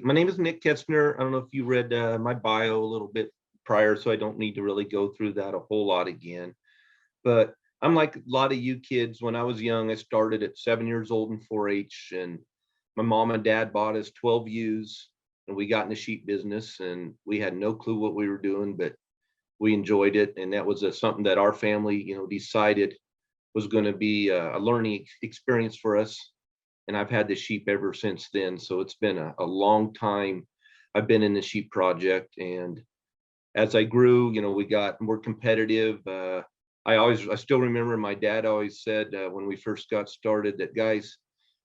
my name is Nick Ketzner. I don't know if you read my bio a little bit prior, so I don't need to really go through that a whole lot again. But I'm like a lot of you kids. When I was young, I started at 7 years old in 4-H, and my mom and dad bought us 12 ewes, and we got in the sheep business, and we had no clue what we were doing, but we enjoyed it, and that was something that our family, decided was going to be a learning experience for us. And I've had the sheep ever since then. So it's been a long time I've been in the sheep project. And as I grew, we got more competitive. I still remember my dad always said when we first got started that, guys,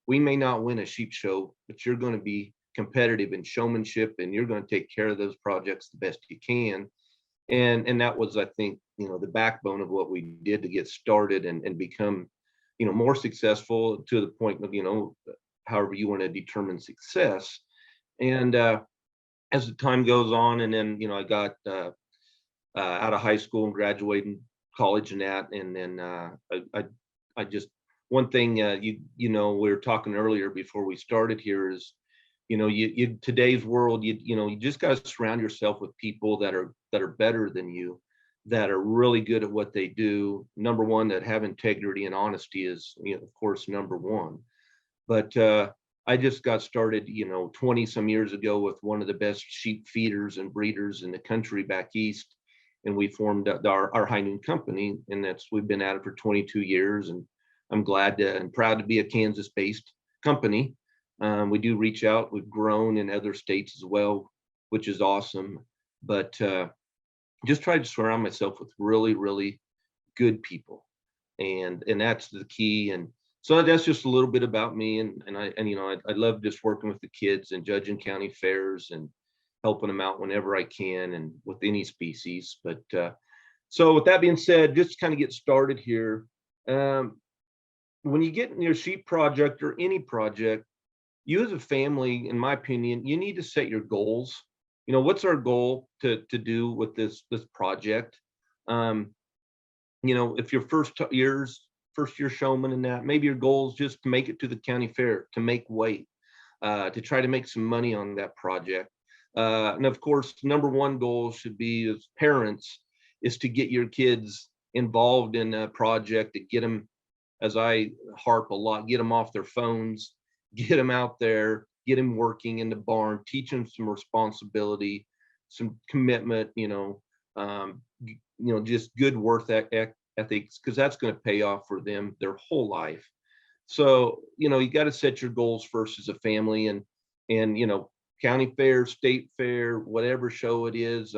we may not win a sheep show, but you're going to be competitive in showmanship, and you're going to take care of those projects the best you can. And that was, I think, the backbone of what we did to get started and become, more successful to the point of, however you want to determine success. And as the time goes on, and then, I got out of high school and graduating college and that, and then I just, one thing, we were talking earlier before we started here is, you today's world, you just got to surround yourself with people that are better than you, that are really good at what they do. Number one, that have integrity and honesty is, of course, number one. But I just got started, 20 some years ago with one of the best sheep feeders and breeders in the country back east. And we formed our High Noon company, and we've been at it for 22 years. And I'm glad and proud to be a Kansas-based company. We do reach out. We've grown in other states as well, which is awesome. But just try to surround myself with really, really good people, and that's the key. And so that's just a little bit about me. And I love just working with the kids and judging county fairs and helping them out whenever I can and with any species. But so with that being said, just to kind of get started here, when you get in your sheep project or any project, you as a family, in my opinion, you need to set your goals. What's our goal to do with this project? If you're first year showman and that, maybe your goal is just to make it to the county fair, to make weight, to try to make some money on that project. And of course, number one goal should be, as parents, is to get your kids involved in a project, to get them, as I harp a lot, get them off their phones, get them out there, get them working in the barn, teach them some responsibility, some commitment, just good work ethics, because that's going to pay off for them their whole life. So, you got to set your goals first as a family, and county fair, state fair, whatever show it is,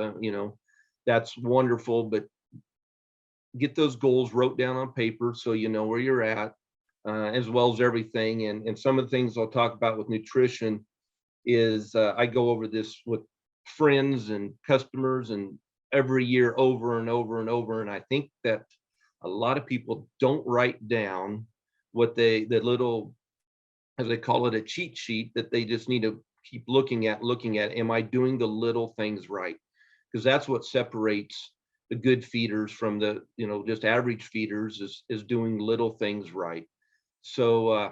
that's wonderful, but get those goals wrote down on paper so you know where you're at. As well as everything. And some of the things I'll talk about with nutrition is I go over this with friends and customers and every year over and over and over. And I think that a lot of people don't write down what the little, as they call it, a cheat sheet that they just need to keep looking at. Am I doing the little things right? Because that's what separates the good feeders from the, just average feeders, is doing little things right. So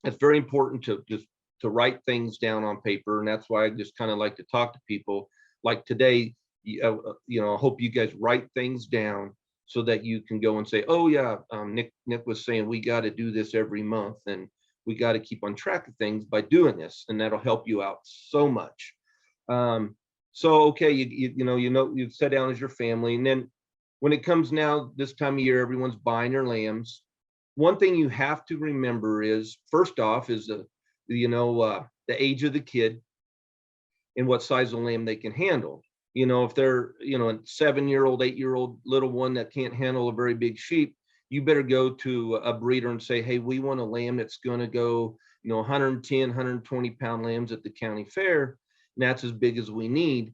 it's very important to write things down on paper, and that's why I just kind of like to talk to people. Like today, I hope you guys write things down so that you can go and say, "Oh yeah, Nick was saying we got to do this every month, and we got to keep on track of things by doing this," and that'll help you out so much. So okay, you sit down as your family, and then when it comes now this time of year, everyone's buying their lambs. One thing you have to remember is, first off, is the age of the kid and what size of lamb they can handle. If they're, a 7-year-old, 8-year-old little one that can't handle a very big sheep, you better go to a breeder and say, "Hey, we want a lamb that's going to go, 110, 120 pound lambs at the county fair. And that's as big as we need."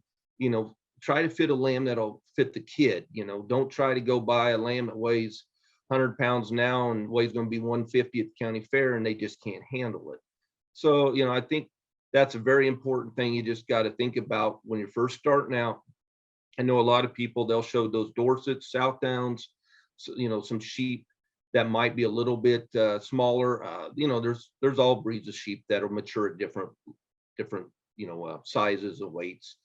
Try to fit a lamb that'll fit the kid. Don't try to go buy a lamb that weighs 100 pounds now and weighs going to be 150 at the county fair, and they just can't handle it. So, I think that's a very important thing you just got to think about when you're first starting out. I know a lot of people, they'll show those Dorsets, Southdowns, some sheep that might be a little bit smaller. There's all breeds of sheep that are mature at different sizes of weights.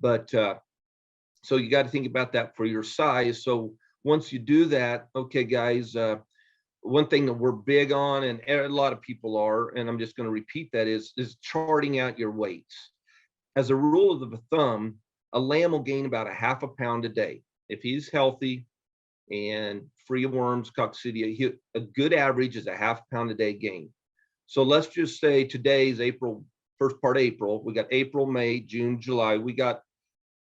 But so you got to think about that for your size. So once you do that, okay, guys, one thing that we're big on, and a lot of people are, and I'm just going to repeat that, is charting out your weights. As a rule of thumb, a lamb will gain about a half a pound a day. If he's healthy and free of worms, coccidia, a good average is a half pound a day gain. So let's just say today's April, first part of April, we got April, May, June, July. We got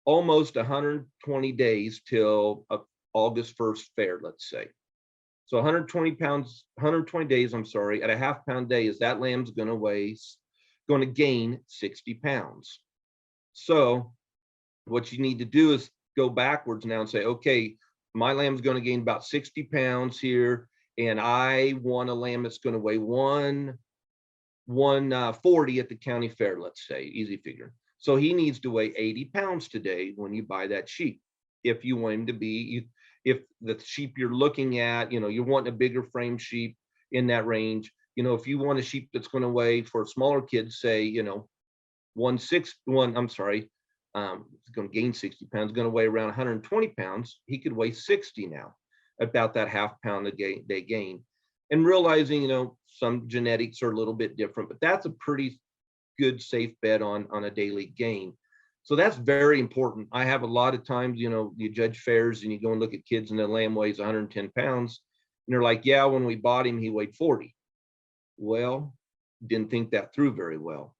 almost 120 days till August 1st fair, let's say. So 120 days, I'm sorry, at a half pound day is that lamb's going to gain 60 pounds. So what you need to do is go backwards now and say, okay, my lamb's going to gain about 60 pounds here, and I want a lamb that's going to weigh 140 at the county fair, let's say, easy figure. So he needs to weigh 80 pounds today when you buy that sheep. If you want him to be, if the sheep you're looking at, you're wanting a bigger frame sheep in that range, if you want a sheep that's going to weigh, for smaller kids, say, it's going to gain 60 pounds, going to weigh around 120 pounds, he could weigh 60 now, about that half pound a day gain. And realizing, some genetics are a little bit different, but that's a pretty good safe bet on a daily gain. So that's very important. I have a lot of times, you judge fairs and you go and look at kids and the lamb weighs 110 pounds. And they're like, yeah, when we bought him, he weighed 40. Well, didn't think that through very well.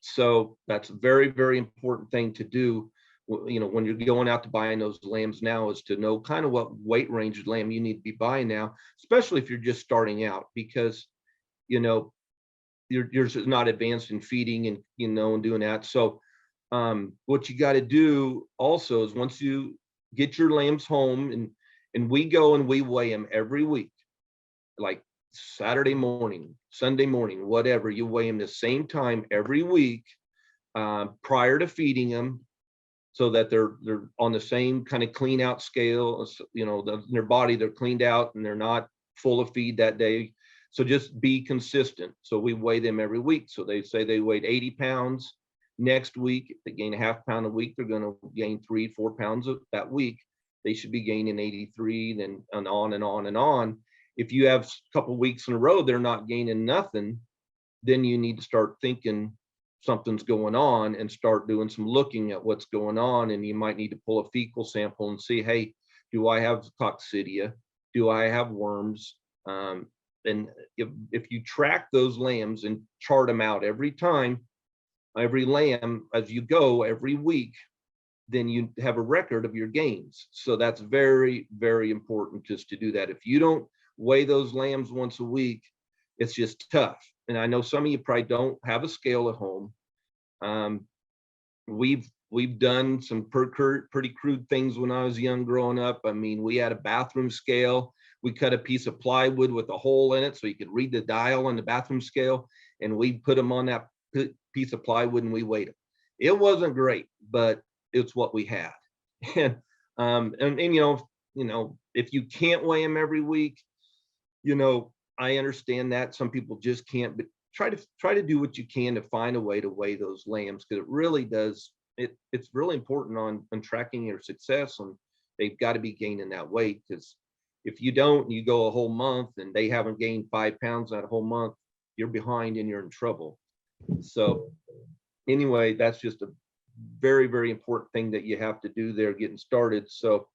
So that's a very, very important thing to do, when you're going out to buying those lambs now, is to know kind of what weight range of lamb you need to be buying now, especially if you're just starting out, because, you're not advanced in feeding and, and doing that. So what you got to do also is, once you get your lambs home, and we go and we weigh them every week, like Saturday morning, Sunday morning, whatever, you weigh them the same time every week prior to feeding them, so that they're on the same kind of clean out scale, their body, they're cleaned out and they're not full of feed that day. So just be consistent. So we weigh them every week. So they say they weighed 80 pounds. Next week, if they gain a half pound a week, they're going to gain 3-4 pounds that week. They should be gaining 83, then and on and on and on. If you have a couple of weeks in a row they're not gaining nothing, then you need to start thinking something's going on and start doing some looking at what's going on. And you might need to pull a fecal sample and see, hey, do I have coccidia? Do I have worms? And if you track those lambs and chart them out every time, every lamb, as you go every week, then you have a record of your gains. So that's very, very important, just to do that. If you don't weigh those lambs once a week, it's just tough. And I know some of you probably don't have a scale at home. We've done some pretty crude things when I was young growing up. I mean, we had a bathroom scale. We cut a piece of plywood with a hole in it so you could read the dial on the bathroom scale, and we put them on that piece of plywood and we weighed them. It wasn't great, but it's what we had. And if you can't weigh them every week, I understand that some people just can't, but try to do what you can to find a way to weigh those lambs, because it really does. It's really important on tracking your success, and they've got to be gaining that weight, because if you don't, you go a whole month and they haven't gained 5 pounds that whole month, you're behind and you're in trouble. So anyway, that's just a very, very important thing that you have to do there getting started. So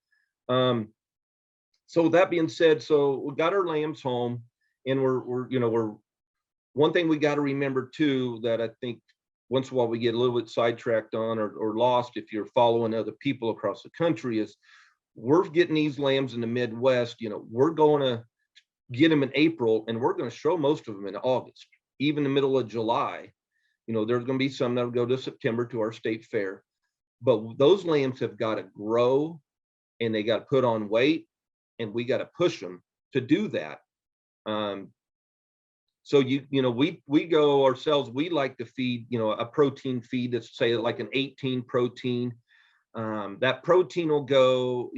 with that being said, so we got our lambs home, and we're one thing we got to remember too, that I think once in a while we get a little bit sidetracked on or lost if you're following other people across the country, is we're getting these lambs in the Midwest. We're going to get them in April, and we're going to show most of them in August, even the middle of July. There's going to be some that'll go to September to our state fair, but those lambs have got to grow and they got to put on weight, and we got to push them to do that. So we go ourselves. We like to feed a protein feed that's, say, like an 18 protein. That protein will go.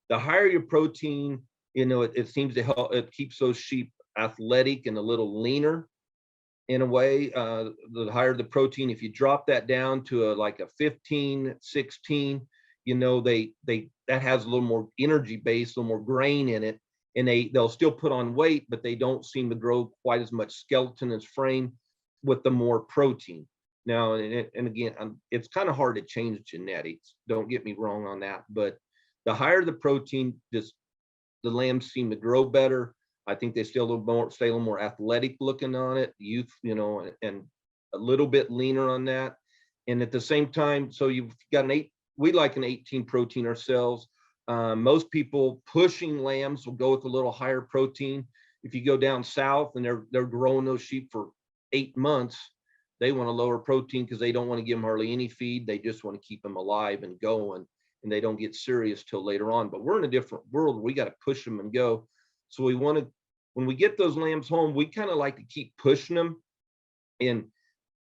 The higher your protein, it seems to help. It keeps those sheep athletic and a little leaner. in a way, the higher the protein. If you drop that down to like a 15, 16, that has a little more energy base, a little more grain in it, and they'll still put on weight, but they don't seem to grow quite as much skeleton as frame with the more protein. Now, and again, it's kind of hard to change genetics. Don't get me wrong on that, but the higher the protein, just the lambs seem to grow better. I think they still stay a little more athletic looking on it, youth, and a little bit leaner on that. And at the same time, so you've got we like an 18 protein ourselves. Most people pushing lambs will go with a little higher protein. If you go down south and they're growing those sheep for 8 months, they want a lower protein because they don't want to give them hardly any feed. They just want to keep them alive and going, and they don't get serious till later on. But we're in a different world. We got to push them and go. So when we get those lambs home, we kind of like to keep pushing them and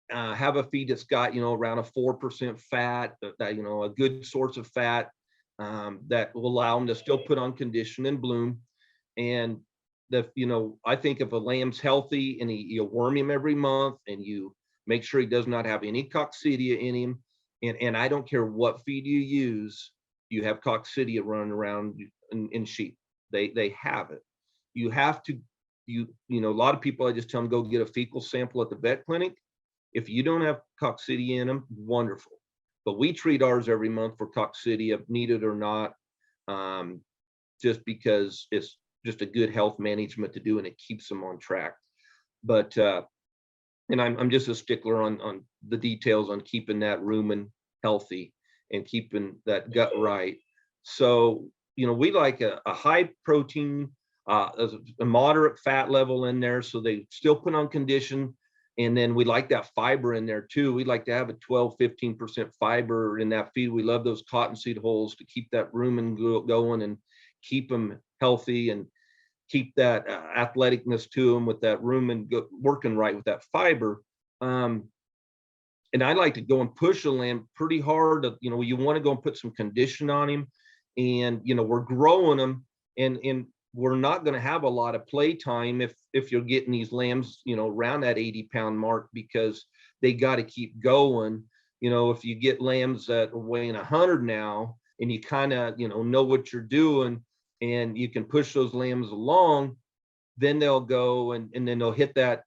have a feed that's got, around a 4% fat, a good source of fat, that will allow them to still put on condition and bloom. And I think if a lamb's healthy and you worm him every month and you make sure he does not have any coccidia in him, and I don't care what feed you use, you have coccidia running around in sheep. They have it. You have to, a lot of people, I just tell them, go get a fecal sample at the vet clinic. If you don't have coccidia in them, wonderful. But we treat ours every month for coccidia, needed or not, just because it's just a good health management to do, and it keeps them on track. But and I'm just a stickler on the details on keeping that rumen healthy and keeping that gut right. So we like a high protein, a moderate fat level in there, so they still put on condition. And then we like that fiber in there too. We like to have a 12-15% fiber in that feed. We love those cottonseed hulls to keep that rumen going and keep them healthy and keep that athleticness to them with that rumen working right with that fiber. And I like to go and push a lamb pretty hard. You want to go and put some condition on him, and we're growing them, and we're not going to have a lot of play time if you're getting these lambs, around that 80-pound mark, because they got to keep going. If you get lambs that are weighing 100 now, and you kind of, know what you're doing, and you can push those lambs along, then they'll go and then they'll hit that,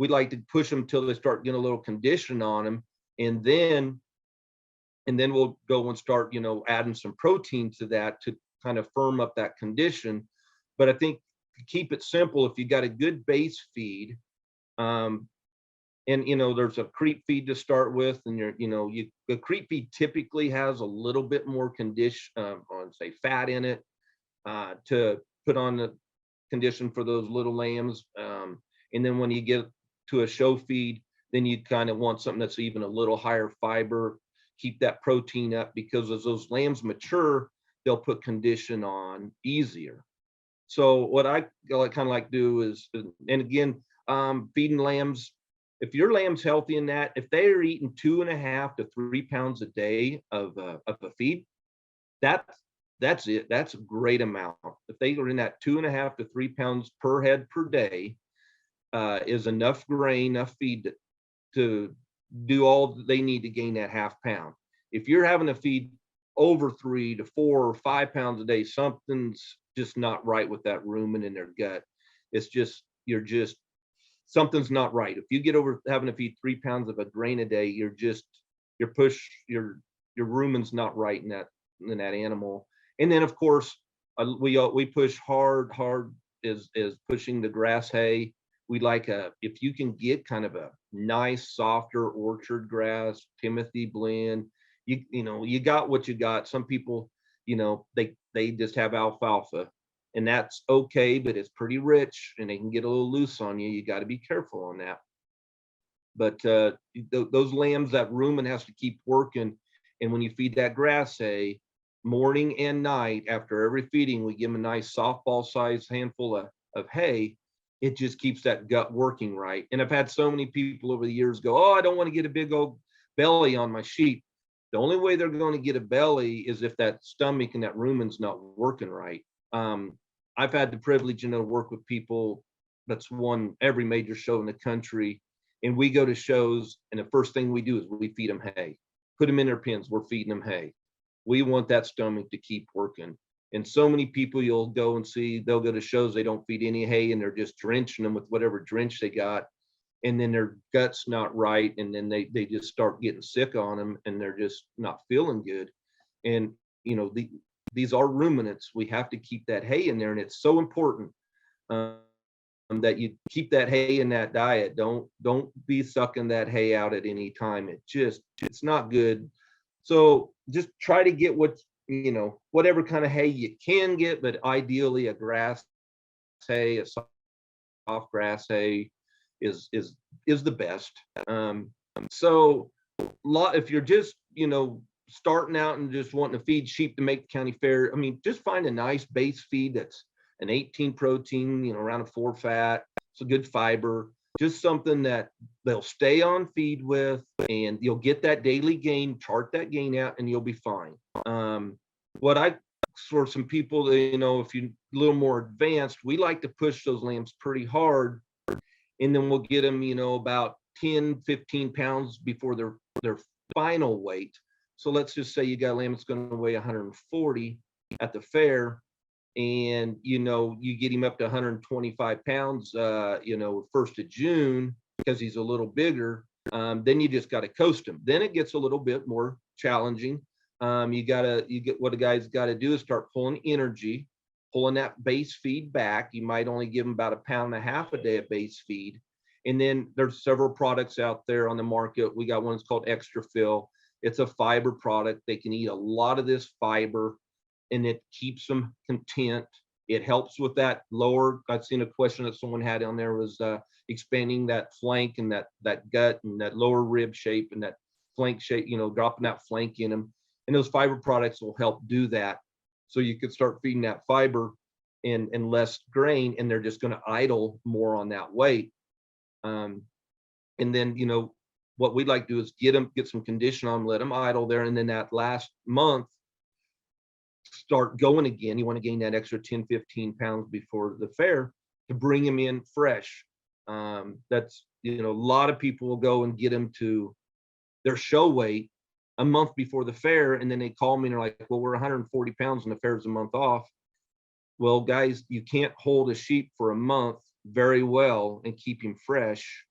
we like to push them till they start getting a little condition on them. And then we'll go and start, adding some protein to that to kind of firm up that condition. But I think to keep it simple, if you got a good base feed, and there's a creep feed to start with, and the creep feed typically has a little bit more condition, on say fat in it, to put on the condition for those little lambs. And then when you get to a show feed, then you kind of want something that's even a little higher fiber, keep that protein up, because as those lambs mature, they'll put condition on easier. So what I kind of like do is, and again, feeding lambs, if your lamb's healthy in that, if they are eating 2.5 to 3 pounds a day of a feed, that's it. That's a great amount. If they are in that 2.5 to 3 pounds per head per day, is enough grain, enough feed to do all they need to gain that half pound. If you're having to feed over 3 to 4 or 5 pounds a day, something's just not right with that rumen in their gut. It's just, something's not right. If you get over having to feed 3 pounds of a grain a day, your rumen's not right in that animal. And then of course, we push hard is pushing the grass hay. We like if you can get kind of a nice softer orchard grass, Timothy blend, you got what you got. Some people, they just have alfalfa, and that's okay, but it's pretty rich and they can get a little loose on you. You got to be careful on that. But those lambs, that rumen has to keep working. And when you feed that grass hay morning and night, after every feeding, we give them a nice softball sized handful of hay. It just keeps that gut working right. And I've had so many people over the years go, oh, I don't want to get a big old belly on my sheep. The only way they're going to get a belly is if that stomach and that rumen's not working right. I've had the privilege, to work with people that's won every major show in the country. And we go to shows, and the first thing we do is we feed them hay, put them in their pens. We're feeding them hay. We want that stomach to keep working. And so many people you'll go and see, they'll go to shows, they don't feed any hay, and they're just drenching them with whatever drench they got. And then their gut's not right. And then they just start getting sick on them, and they're just not feeling good. And, you know, these are ruminants. We have to keep that hay in there. And it's so important um, that you keep that hay in that diet. Don't be sucking that hay out at any time. It's not good. So just try to get whatever kind of hay you can get, but ideally a grass hay, a soft grass hay is the best. So if you're just starting out and just wanting to feed sheep to make the county fair, I mean, just find a nice base feed that's an 18 protein, around a 4 fat. It's a good fiber, just something that they'll stay on feed with, and you'll get that daily gain, chart that gain out, and you'll be fine. What I, for some people, if you're a little more advanced, we like to push those lambs pretty hard, and then we'll get them, about 10, 15 pounds before their final weight. So let's just say you got a lamb that's going to weigh 140 at the fair, and you get him up to 125 pounds 1st of June because he's a little bigger. Then you just got to coast him. Then it gets a little bit more challenging. What a guy's got to do is start pulling energy, pulling that base feed back. You might only give him about 1.5 pounds a day of base feed. And then there's several products out there on the market. We got one that's called Extra Fill. It's a fiber product. They can eat a lot of this fiber, and it keeps them content. It helps with that lower. I've seen a question that someone had on there was expanding that flank and that gut and that lower rib shape and that flank shape, dropping that flank in them. And those fiber products will help do that. So you could start feeding that fiber and less grain, and they're just going to idle more on that weight. And then, what we'd like to do is get some condition on them, let them idle there. And then that last month, start going again. You want to gain that extra 10, 15 pounds before the fair to bring them in fresh. That's, a lot of people will go and get them to their show weight a month before the fair. And then they call me and they're like, well, we're 140 pounds and the fair's a month off. Well, guys, you can't hold a sheep for a month very well and keep him fresh.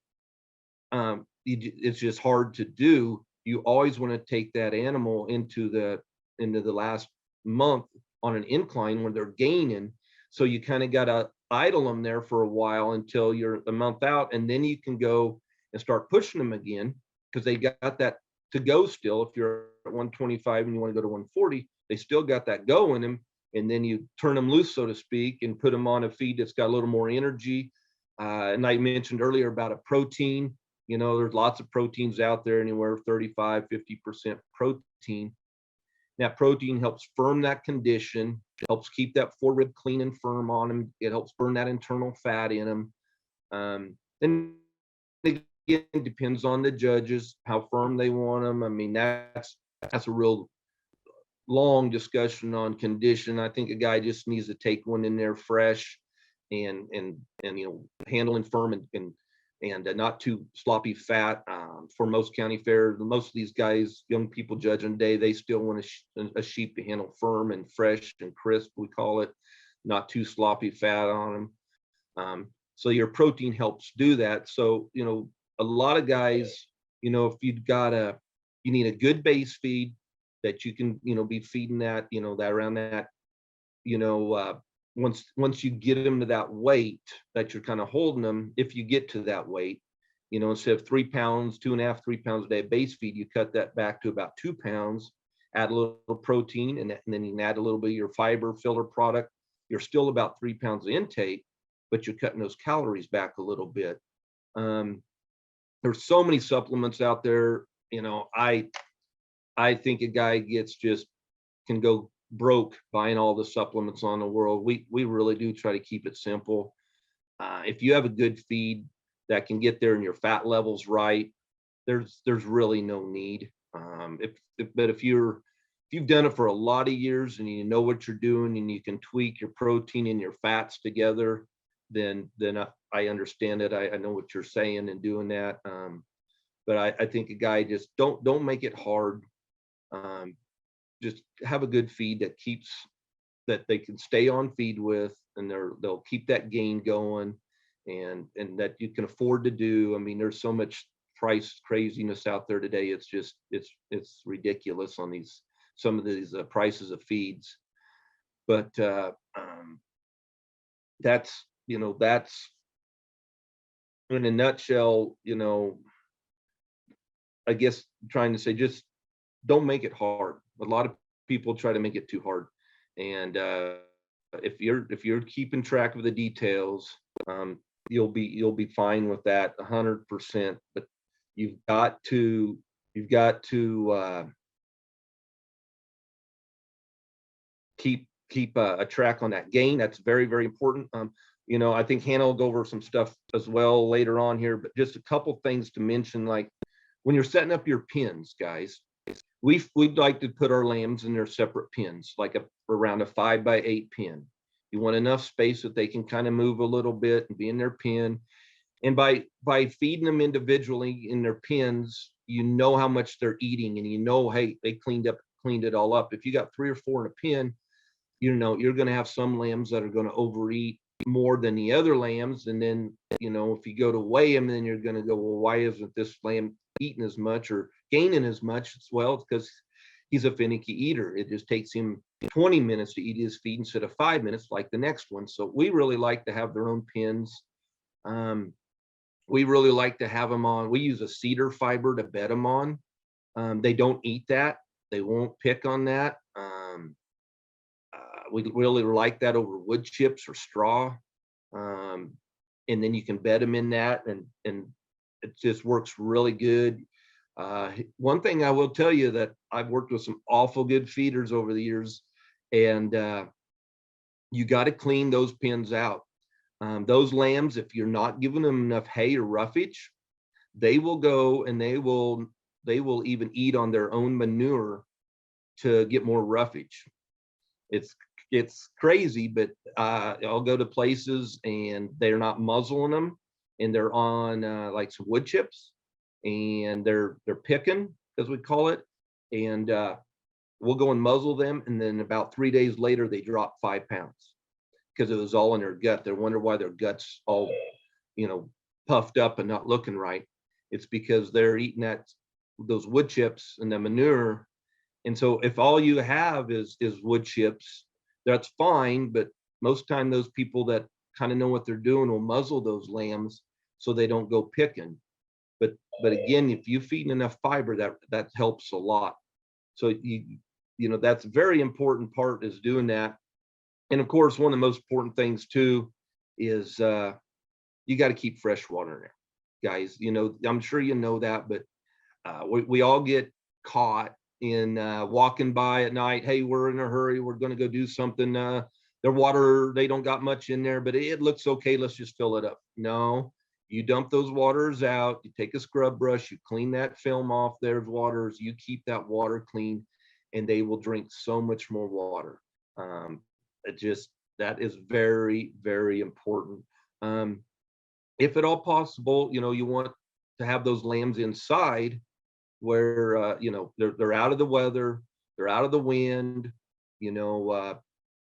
It's just hard to do. You always want to take that animal into the last month on an incline when they're gaining. So you kind of got to idle them there for a while until you're a month out, and then you can go and start pushing them again because they got that to go still. If you're at 125 and you want to go to 140, they still got that go in them. And then you turn them loose, so to speak, and put them on a feed that's got a little more energy. And I mentioned earlier about a protein. There's lots of proteins out there, anywhere 35, 50% protein. That protein helps firm that condition, helps keep that forerib clean and firm on them. It helps burn that internal fat in them. And again, it depends on the judges, how firm they want them. I mean, that's a real long discussion on condition. I think a guy just needs to take one in there fresh and handling firm and not too sloppy fat. For most county fairs, most of these guys, young people judging today, they still want a sheep to handle firm and fresh and crisp, we call it, not too sloppy fat on them. So your protein helps do that. So, a lot of guys, if you need a good base feed that you can, be feeding that, that around that, once you get them to that weight that you're kind of holding them, if you get to that weight, instead of 3 pounds, 2.5, 3 pounds a day base feed, you cut that back to about 2 pounds, add a little protein, and then you can add a little bit of your fiber filler product. You're still about 3 pounds of intake, but you're cutting those calories back a little bit. There's so many supplements out there. I think a guy can go broke buying all the supplements on the world. We really do try to keep it simple. If you have a good feed that can get there and your fat levels right, there's really no need. But if you've done it for a lot of years and you know what you're doing and you can tweak your protein and your fats together, then I understand it. I know what you're saying and doing that. But I think a guy just don't make it hard. Um, just have a good feed that they can stay on feed with, and they'll keep that gain going, and that you can afford to do. I mean, there's so much price craziness out there today. It's just it's ridiculous on some of these prices of feeds. But that's in a nutshell. I guess trying to say, just don't make it hard. A lot of people try to make it too hard, and if you're keeping track of the details, you'll be fine with that 100%. But you've got to keep a track on that gain. That's very, very important. I think Hannah will go over some stuff as well later on here, but just a couple things to mention, like when you're setting up your pins, guys, we'd like to put our lambs in their separate pins, like around a 5x8 pin. You want enough space that they can kind of move a little bit and be in their pin. And by feeding them individually in their pins, you know how much they're eating, and hey, they cleaned it all up. If you got 3 or 4 in a pin, you're going to have some lambs that are going to overeat more than the other lambs. And then, if you go to weigh them, then you're going to go, well, why isn't this lamb eating as much or gaining as much? Well, it's because he's a finicky eater. It just takes him 20 minutes to eat his feed instead of 5 minutes like the next one. So we really like to have their own pins. We really like to have them on. We use a cedar fiber to bed them on. They don't eat that. They won't pick on that. We really like that over wood chips or straw. And then you can bed them in that, and it just works really good. One thing I will tell you, that I've worked with some awful good feeders over the years, and you got to clean those pins out. Those lambs, if you're not giving them enough hay or roughage, they will go and they will even eat on their own manure to get more roughage. It's crazy, but I'll go to places and they're not muzzling them, and they're on like some wood chips, and they're picking, as we call it, and we'll go and muzzle them, and then about 3 days later they drop 5 pounds because it was all in their gut. They wonder why their guts all puffed up and not looking right. It's because they're eating those wood chips and the manure. And so if all you have is wood chips, that's fine. But most time those people that kind of know what they're doing will muzzle those lambs so they don't go picking. But again, if you feed enough fiber, that helps a lot. So that's a very important part, is doing that. And of course, one of the most important things too is you got to keep fresh water in there, guys. I'm sure you know that, but we all get caught in walking by at night. Hey, we're in a hurry. We're going to go do something. Their water, they don't got much in there, but it looks okay. Let's just fill it up. No, you dump those waters out. You take a scrub brush. You clean that film off their waters. You keep that water clean, and they will drink so much more water. That is very, very important. If at all possible, you want to have those lambs inside where they're out of the weather, they're out of the wind.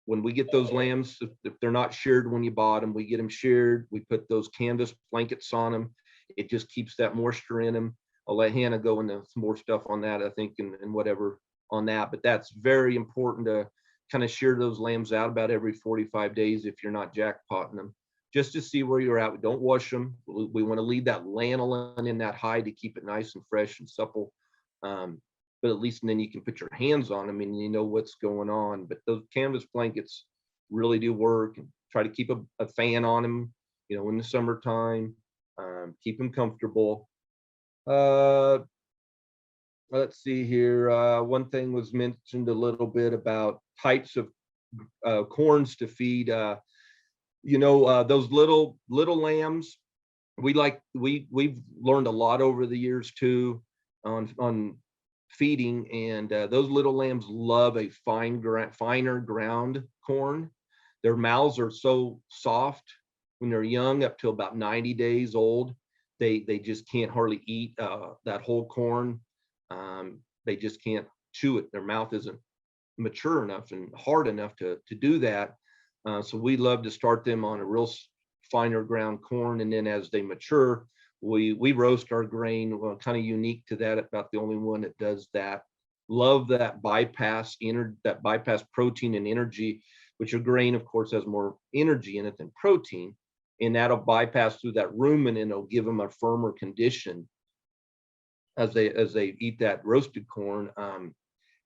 When we get those lambs, if they're not sheared when you bought them, we get them sheared. We put those canvas blankets on them. It just keeps that moisture in them. I'll let Hannah go into some more stuff on that, I think, and whatever on that. But that's very important to kind of shear those lambs out about every 45 days if you're not jackpotting them, just to see where you're at. We don't wash them. We want to leave that lanolin in that hide to keep it nice and fresh and supple. But at least then you can put your hands on them and you know what's going on. But those canvas blankets really do work. And try to keep a fan on them, in the summertime. Keep them comfortable. Let's see here. One thing was mentioned a little bit about types of corns to feed. Those little lambs, we've learned a lot over the years too on feeding, and those little lambs love a finer ground corn. Their mouths are so soft when they're young up to about 90 days old, they just can't hardly eat that whole corn. They just can't chew it. Their mouth isn't mature enough and hard enough to do that. So we love to start them on a real finer ground corn, and then as they mature, we roast our grain. Well, kind of unique to that, about the only one that does that. Love that bypass protein and energy, which your grain, of course, has more energy in it than protein, and that'll bypass through that rumen, and it'll give them a firmer condition as they eat that roasted corn.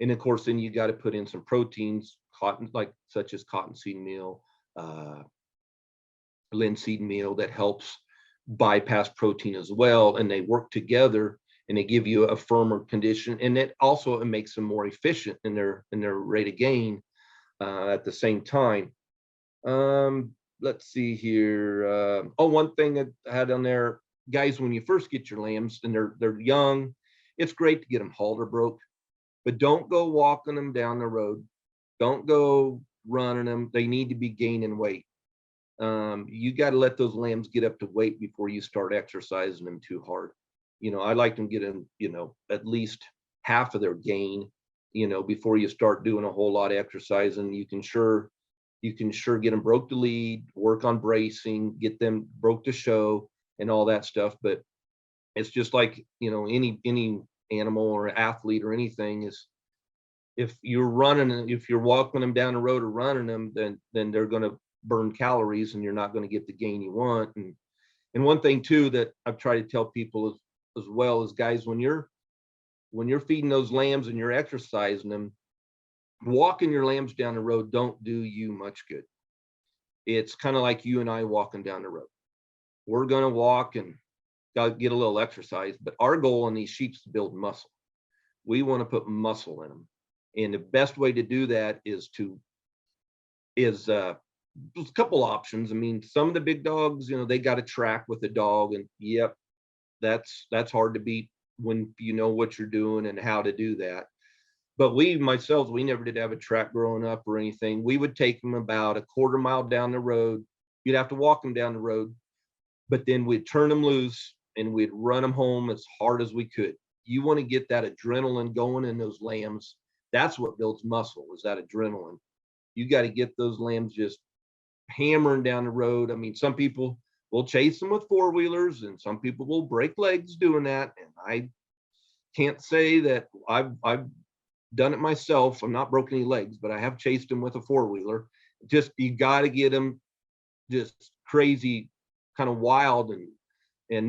And of course, then you got to put in some proteins, such as cottonseed meal, linseed meal, that helps bypass protein as well, and they work together and they give you a firmer condition, and it also it makes them more efficient in their rate of gain at the same time. Let's see here. Oh, one thing that I had on there, guys, when you first get your lambs and they're young, it's great to get them halter broke, but don't go walking them down the road. Don't go running them. They need to be gaining weight. You got to let those lambs get up to weight before you start exercising them too hard. I like them getting, at least half of their gain, before you start doing a whole lot of exercising. You can sure get them broke to lead, work on bracing, get them broke to show and all that stuff. But it's just like, any animal or athlete or anything is, if you're walking them down the road or running them, then they're going to burn calories and you're not going to get the gain you want. And one thing too that I've tried to tell people as well is, guys, when you're feeding those lambs and you're exercising them, walking your lambs down the road don't do you much good. It's kind of like you and I walking down the road. We're going to walk and get a little exercise, but our goal in these sheep is to build muscle. We want to put muscle in them, and the best way to do that is there's a couple options. I mean, some of the big dogs, they got a track with the dog, and yep, that's hard to beat when you know what you're doing and how to do that. But we never did have a track growing up or anything. We would take them about a quarter mile down the road. You'd have to walk them down the road, but then we'd turn them loose and we'd run them home as hard as we could. You want to get that adrenaline going in those lambs. That's what builds muscle, is that adrenaline. You got to get those lambs just hammering down the road. I mean, some people will chase them with four-wheelers and some people will break legs doing that. And I can't say that I've done it myself. I'm not broken any legs, but I have chased them with a four-wheeler. Just, you got to get them just crazy, kind of wild and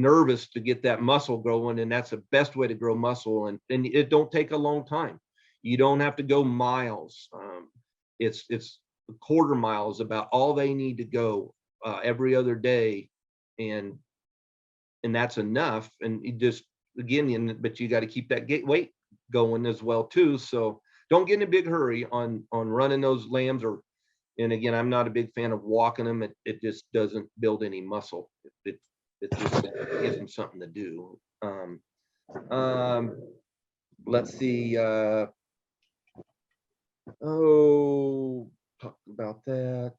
nervous to get that muscle growing. And that's the best way to grow muscle. And it don't take a long time. You don't have to go miles. It's a quarter mile is about all they need to go every other day. And that's enough. And you just, again, but you got to keep that weight going as well too. So don't get in a big hurry on running those lambs, and again, I'm not a big fan of walking them. It just doesn't build any muscle. It just gives them something to do. Let's see. Talk about that.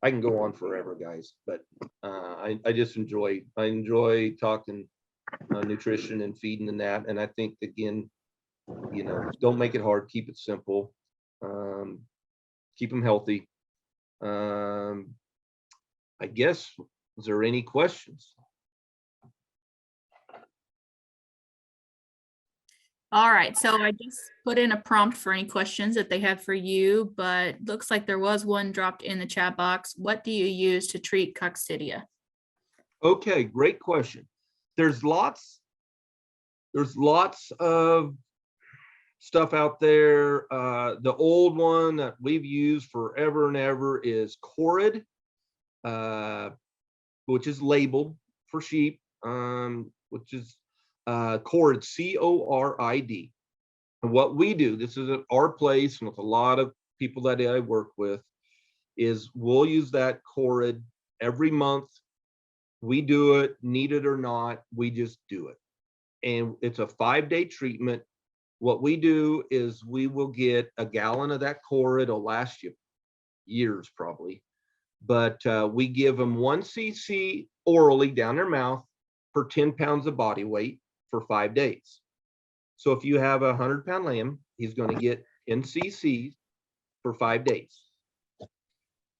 I can go on forever, guys, but I just enjoy talking nutrition and feeding and that. And I think, again, don't make it hard. Keep it simple. Keep them healthy. I guess, is there any questions? All right, so I just put in a prompt for any questions that they had for you, but looks like there was one dropped in the chat box. What do you use to treat coccidia? Okay, great question. There's lots of stuff out there. The old one that we've used forever and ever is Corid, which is labeled for sheep, which is Corid, C-O-R-I-D. And what we do, this is at our place and with a lot of people that I work with, is we'll use that Corid every month. We do it, need it or not, we just do it. And it's a 5-day treatment. What we do is we will get a gallon of that Corid. It'll last you years probably. but we give them 1 cc orally down their mouth per 10 pounds of body weight for 5 days. So if you have a 100-pound lamb, he's going to get 10 cc's for 5 days.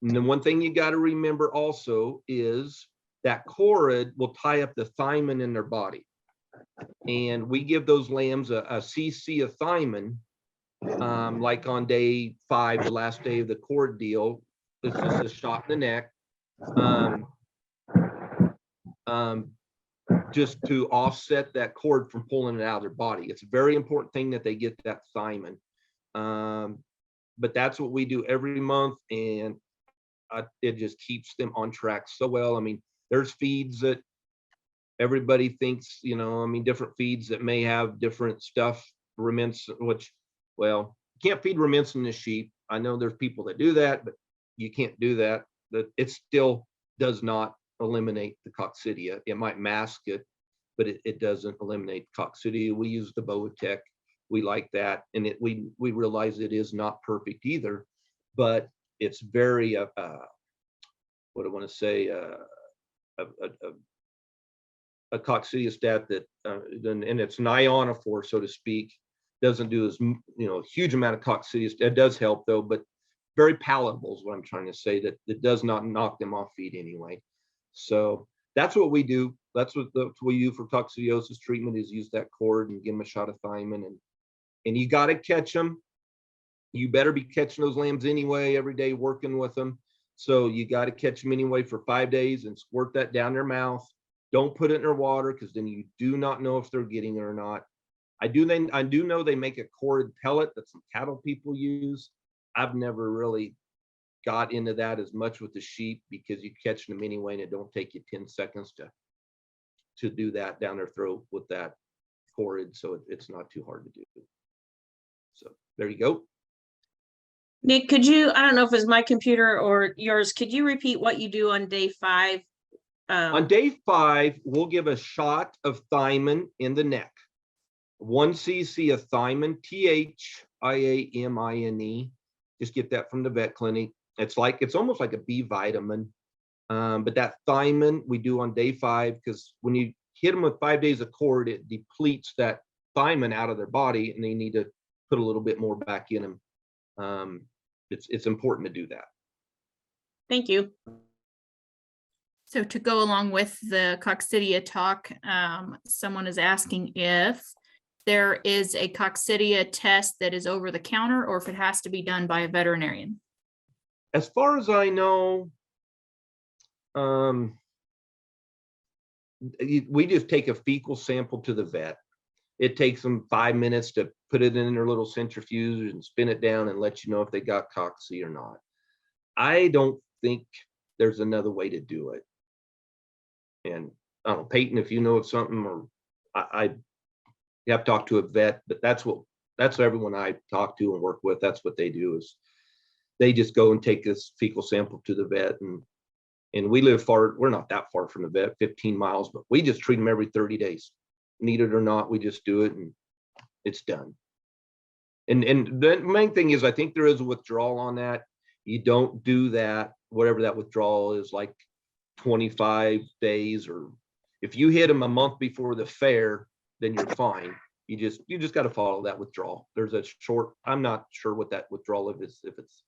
And then one thing you got to remember also is that cord will tie up the thiamine in their body. And we give those lambs a cc of thiamine, like on day 5, the last day of the cord deal. It's just a shot in the neck, just to offset that cord from pulling it out of their body. It's a very important thing that they get that thiamine. But that's what we do every month, and it just keeps them on track so well. I mean, there's feeds that everybody thinks, you know, I mean, different feeds that may have different stuff, remnants, which, well, you can't feed remnants in the sheep. I know there's people that do that, but you can't do that. That it still does not eliminate the coccidia. It might mask it, but it doesn't eliminate coccidia. We use the Boatech. We like that, and we realize it is not perfect either, but it's very what I want to say, a coccidiostat that and it's an ionophore, so to speak, doesn't do as, you know, a huge amount of coccidiostat. It does help though, but very palatable is what I'm trying to say, that it does not knock them off feed anyway. So that's what we do. That's what we do for coccidiosis treatment, is use that cord and give them a shot of thiamine. And you got to catch them. You better be catching those lambs anyway every day, working with them. So you got to catch them anyway for 5 days and squirt that down their mouth. Don't put it in their water, because then you do not know if they're getting it or not. I do know they make a cord pellet that some cattle people use. I've never really got into that as much with the sheep, because you catch them anyway, and it don't take you 10 seconds to do that down their throat with that cord. So it's not too hard to do. So there you go. Nick, could you, I don't know if it's my computer or yours, could you repeat what you do on day 5? On day 5, we'll give a shot of thiamine in the neck. 1 cc of thiamine, thiamine. Just get that from the vet clinic. It's almost like a B vitamin. But that thiamine we do on day 5, because when you hit them with 5 days of cord, it depletes that thiamine out of their body, and they need to put a little bit more back in them. It's important to do that. Thank you. So to go along with the coccidia talk, someone is asking if there is a coccidia test that is over the counter, or if it has to be done by a veterinarian. As far as I know, we just take a fecal sample to the vet. It takes them 5 minutes to put it in their little centrifuge and spin it down and let you know if they got cocci or not. I don't think there's another way to do it. And I don't know, Peyton, if you know of something, or you have to talk to a vet, but that's everyone I talk to and work with. That's what they do, is they just go and take this fecal sample to the vet, and we live far. We're not that far from the vet, 15 miles, but we just treat them every 30 days. Need it or not, we just do it, and it's done. And the main thing is, I think there is a withdrawal on that. You don't do that, whatever that withdrawal is, like 25 days, or if you hit them a month before the fair, then you're fine. You just got to follow that withdrawal. There's a short, I'm not sure what that withdrawal is, if it's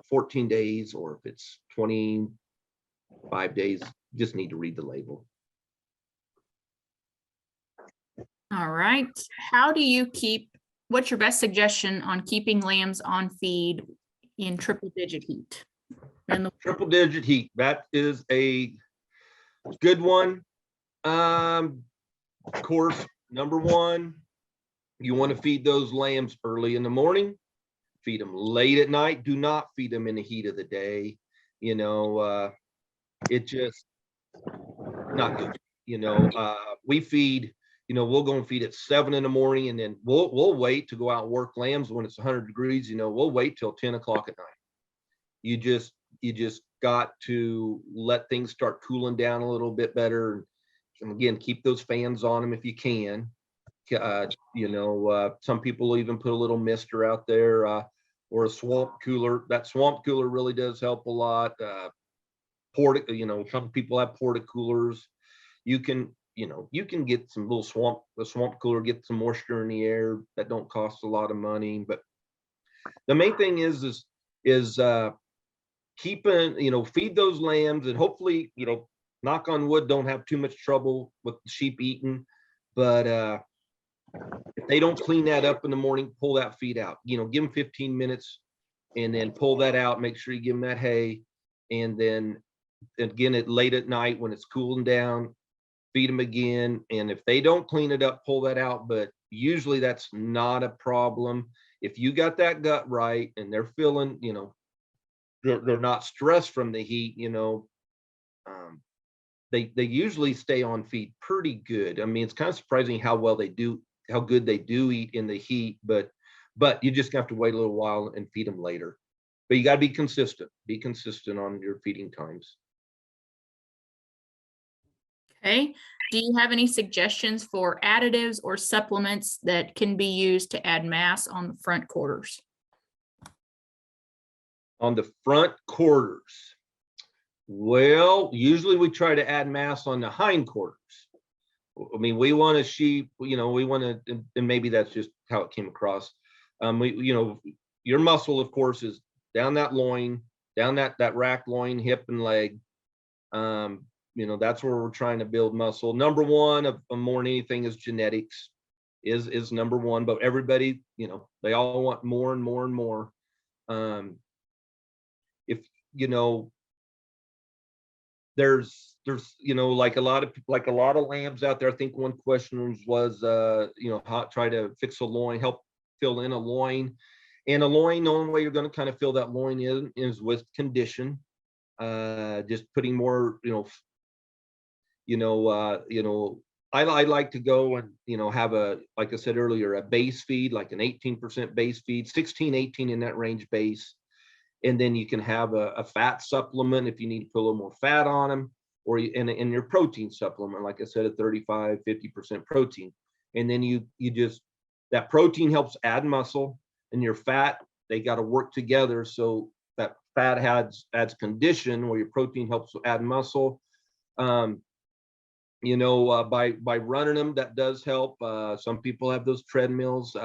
14 days or if it's 25 days. Just need to read the label. All right. What's your best suggestion on keeping lambs on feed in triple digit heat? Triple digit heat, that is a good one. Of course, number one, you want to feed those lambs early in the morning, feed them late at night. Do not feed them in the heat of the day. You know, it just not good. You know, we feed, you know, we'll go and feed at 7 in the morning, and then we'll wait to go out and work lambs when it's 100 degrees. You know, we'll wait till 10 o'clock at night. You just got to let things start cooling down a little bit better. And again, keep those fans on them if you can. You know, some people even put a little mister out there. or a swamp cooler. That swamp cooler really does help a lot. Some people have porta-coolers. You can, you can get some little a swamp cooler, get some moisture in the air. That don't cost a lot of money. But the main thing is keeping, feed those lambs, and hopefully, knock on wood, don't have too much trouble with the sheep eating. But if they don't clean that up in the morning, pull that feed out. Give them 15 minutes and then pull that out. Make sure you give them that hay. And then again, late at night when it's cooling down, feed them again. And if they don't clean it up, pull that out. But usually that's not a problem. If you got that gut right and they're feeling, they're not stressed from the heat, they usually stay on feed pretty good. I mean, it's kind of surprising how good they do eat in the heat, but you just have to wait a little while and feed them later. But you got to be consistent. Be consistent on your feeding times. Okay. Do you have any suggestions for additives or supplements that can be used to add mass on the front quarters? On the front quarters, well, usually we try to add mass on the hind quarters. I mean, we want a sheep, we want to, and maybe that's just how it came across. Your muscle, of course, is down that loin, down that rack loin, hip and leg. That's where we're trying to build muscle. Number one of more than anything is genetics is number one, but everybody, they all want more and more and more. If, there's like a lot of lambs out there. I think one question was how try to fix a loin, help fill in a loin. And a loin, the only way you're going to kind of fill that loin in is with condition. Just putting more, I like to go and have like I said earlier, a base feed, like an 18% base feed, 16, 18 in that range base. And then you can have a fat supplement if you need to put a little more fat on them, or in your protein supplement, like I said, a 35, 50% protein. And then you just, that protein helps add muscle, and your fat, they got to work together. So that fat adds condition, where your protein helps add muscle. By running them, that does help. Some people have those treadmills.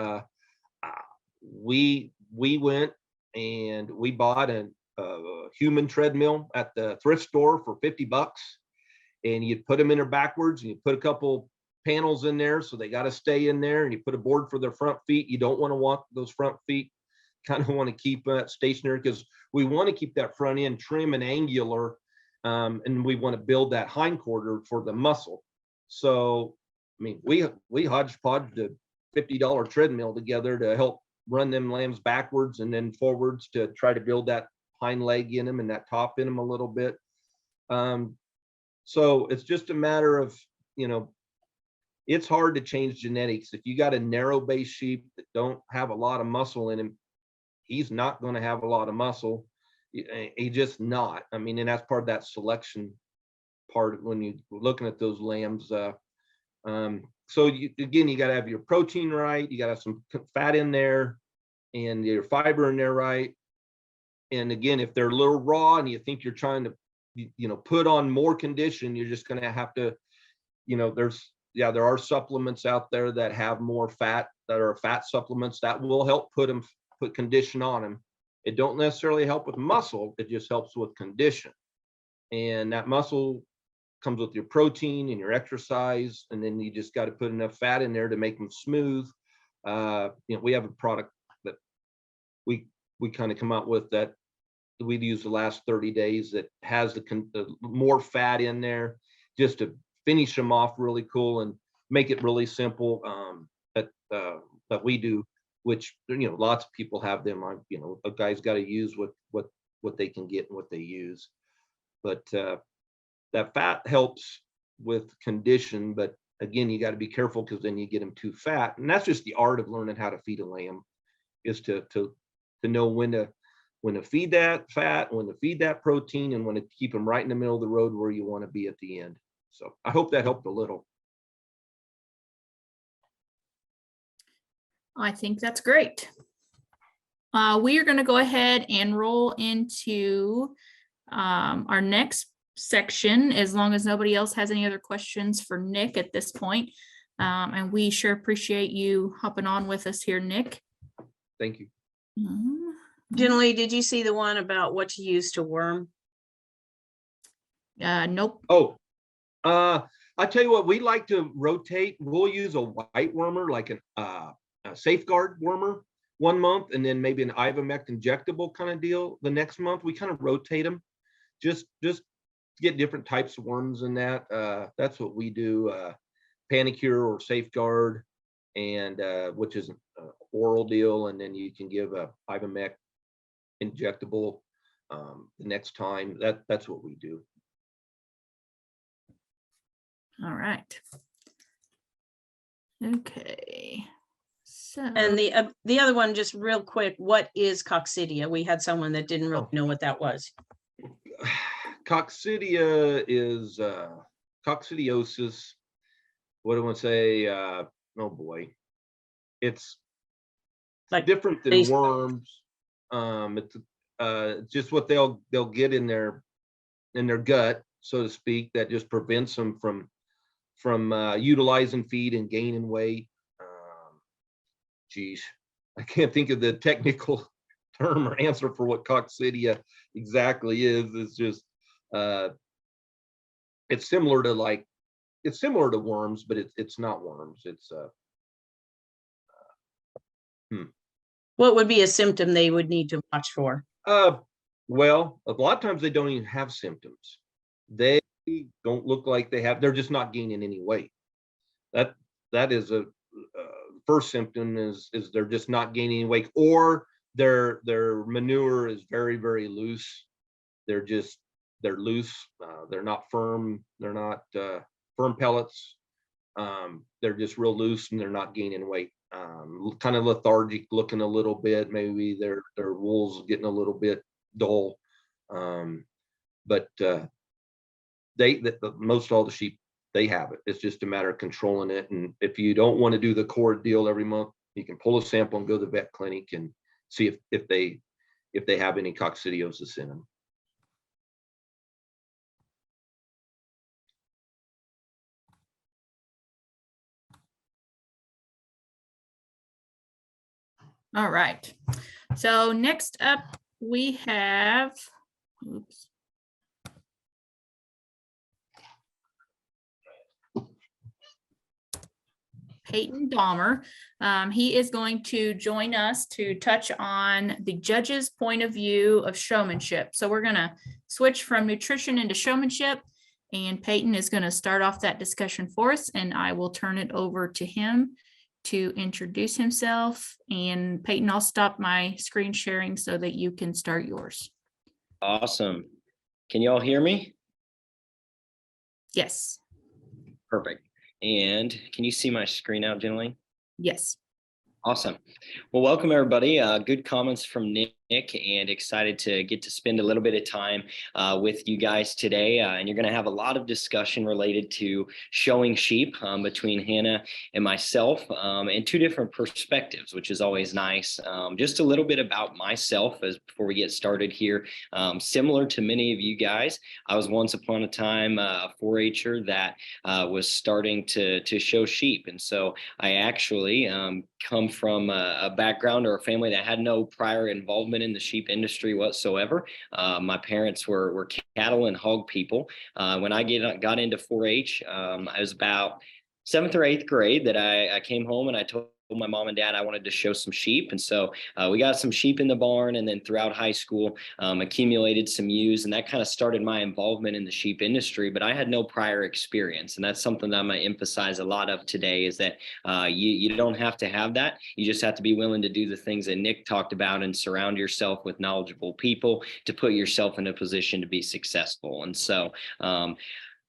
We went and we bought a human treadmill at the thrift store for $50, and you put them in there backwards, and you put a couple panels in there, so they got to stay in there, and you put a board for their front feet. You don't want to walk those front feet. Kind of want to keep that stationary, because we want to keep that front end trim and angular, and we want to build that hind quarter for the muscle. So, I mean, we hodgepodged a $50 treadmill together to help run them lambs backwards and then forwards to try to build that hind leg in them and that top in them a little bit. So it's just a matter of, it's hard to change genetics. If you got a narrow base sheep that don't have a lot of muscle in him, he's not going to have a lot of muscle. He just not. I mean, and that's part of that selection part when you're looking at those lambs. So again, you got to have your protein right. You got to have some fat in there and your fiber in there right. And again, if they're a little raw and you think you're trying to, put on more condition, you're just going to have to, there are supplements out there that have more fat, that are fat supplements that will help put condition on them. It don't necessarily help with muscle. It just helps with condition. And that muscle comes with your protein and your exercise, and then you just got to put enough fat in there to make them smooth. We have a product that we kind of come out with that we've used the last 30 days that has the more fat in there, just to finish them off really cool and make it really simple. That we do, which lots of people have them on. A guy's got to use what they can get and what they use, but that fat helps with condition. But again, you got to be careful, because then you get them too fat. And that's just the art of learning how to feed a lamb, is to know when to feed that fat, when to feed that protein, and when to keep them right in the middle of the road where you want to be at the end. So I hope that helped a little. I think that's great. We are going to go ahead and roll into our next section, as long as nobody else has any other questions for Nick at this point. And we sure appreciate you hopping on with us here, Nick. Thank you. Generally, did you see the one about what to use to worm? Nope. Oh, I tell you what, we like to rotate. We'll use a white wormer, like a safeguard wormer 1 month, and then maybe an Ivomect injectable kind of deal the next month. We kind of rotate them, just get different types of worms in that. That's what we do. Panicure or safeguard, and which is an oral deal, and then you can give a Ivomect injectable the next time. That's what we do. All right. Okay. So. And the other one, just real quick, what is coccidia? We had someone that didn't really know what that was. Coccidia is coccidiosis. What do I want to say? Oh boy, it's Like different than base- worms. It's just what they'll get in their gut, so to speak, that just prevents them from utilizing feed and gaining weight. Geez, I can't think of the technical term or answer for what coccidia exactly is. It's just it's similar to worms, but it's not worms. It's What would be a symptom they would need to watch for? well, a lot of times they don't even have symptoms. They don't look like they have. They're just not gaining any weight. That is a first symptom is they're just not gaining any weight, or their manure is very, very loose. They're loose. They're not firm. They're not firm pellets. They're just real loose, and they're not gaining weight. Kind of lethargic looking a little bit. Maybe their wool's getting a little bit dull. But most all the sheep, they have it. It's just a matter of controlling it. And if you don't want to do the cord deal every month, you can pull a sample and go to the vet clinic and see if they have any coccidiosis in them. All right. So next up we have, oops. Peyton Dahmer. He is going to join us to touch on the judge's point of view of showmanship. So we're going to switch from nutrition into showmanship, and Peyton is going to start off that discussion for us, and I will turn it over to him to introduce himself. And Peyton, I'll stop my screen sharing so that you can start yours. Awesome. Can you all hear me? Yes. Perfect. And can you see my screen now, Jenny? Yes. Awesome. Well, welcome everybody. Good comments from Nick, and excited to get to spend a little bit of time with you guys today. And you're going to have a lot of discussion related to showing sheep between Hannah and myself, and two different perspectives, which is always nice. Just a little bit about myself before we get started here. Similar to many of you guys, I was once upon a time a 4-H'er that was starting to show sheep. And so I actually come from a background or a family that had no prior involvement in the sheep industry whatsoever. My parents were cattle and hog people. When I got into 4-H, I was about 7th or 8th grade that I came home and I told my mom and dad I wanted to show some sheep. And so we got some sheep in the barn, and then throughout high school accumulated some ewes, and that kind of started my involvement in the sheep industry. But I had no prior experience, and that's something that I'm going to emphasize a lot of today, is that you don't have to have that. You just have to be willing to do the things that Nick talked about and surround yourself with knowledgeable people to put yourself in a position to be successful. And so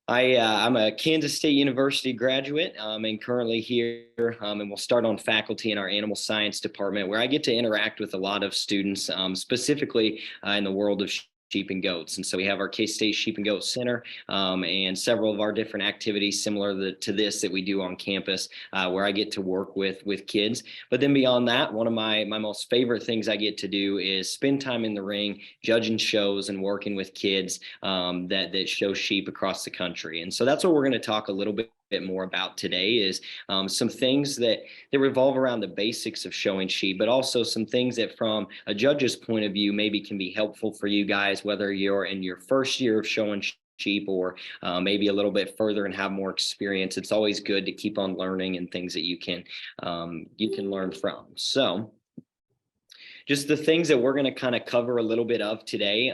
I'm a Kansas State University graduate and currently here, and we'll start on faculty in our animal science department, where I get to interact with a lot of students, specifically in the world of sheep and goats. And so we have our K-State Sheep and Goat Center, and several of our different activities similar to this that we do on campus, where I get to work with kids. But then beyond that, one of my most favorite things I get to do is spend time in the ring, judging shows and working with kids that show sheep across the country. And so that's what we're going to talk a little bit more about today, is some things that revolve around the basics of showing sheep, but also some things that from a judge's point of view maybe can be helpful for you guys, whether you're in your first year of showing sheep or maybe a little bit further and have more experience. It's always good to keep on learning and things that you can learn from. So just the things that we're going to kind of cover a little bit of today.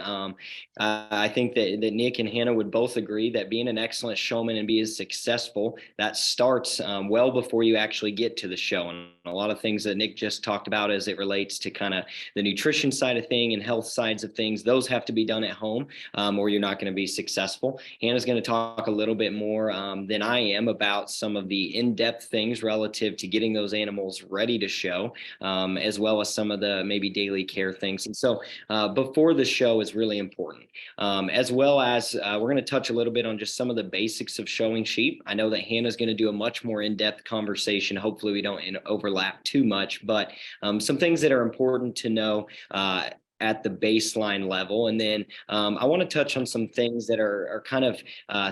I think that Nick and Hannah would both agree that being an excellent showman and being successful, that starts well before you actually get to the show. And a lot of things that Nick just talked about as it relates to kind of the nutrition side of thing and health sides of things, those have to be done at home or you're not going to be successful. Hannah's going to talk a little bit more than I am about some of the in-depth things relative to getting those animals ready to show, as well as some of the maybe daily care things. And so before the show is really important, as well as we're going to touch a little bit on just some of the basics of showing sheep. I know that Hannah's going to do a much more in-depth conversation. Hopefully we don't overlap too much, but some things that are important to know at the baseline level. And then I want to touch on some things that are kind of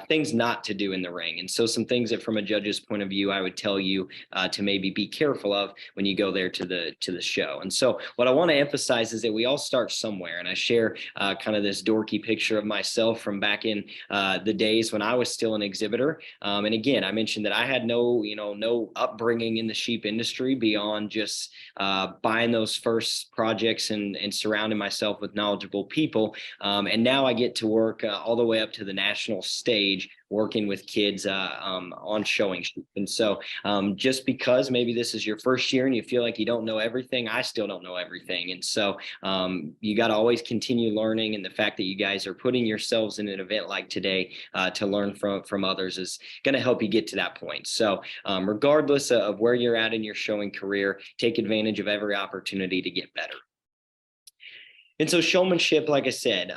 things not to do in the ring. And so some things that from a judge's point of view, I would tell you to maybe be careful of when you go there to the show. And so what I want to emphasize is that we all start somewhere. And I share kind of this dorky picture of myself from back in the days when I was still an exhibitor. And again, I mentioned that I had no upbringing in the sheep industry beyond just buying those first projects and surrounding myself with knowledgeable people. And now I get to work all the way up to the national stage, working with kids on showing sheep. And so just because maybe this is your first year and you feel like you don't know everything, I still don't know everything. And so you got to always continue learning. And the fact that you guys are putting yourselves in an event like today to learn from others is going to help you get to that point. So regardless of where you're at in your showing career, take advantage of every opportunity to get better. And so showmanship, like I said,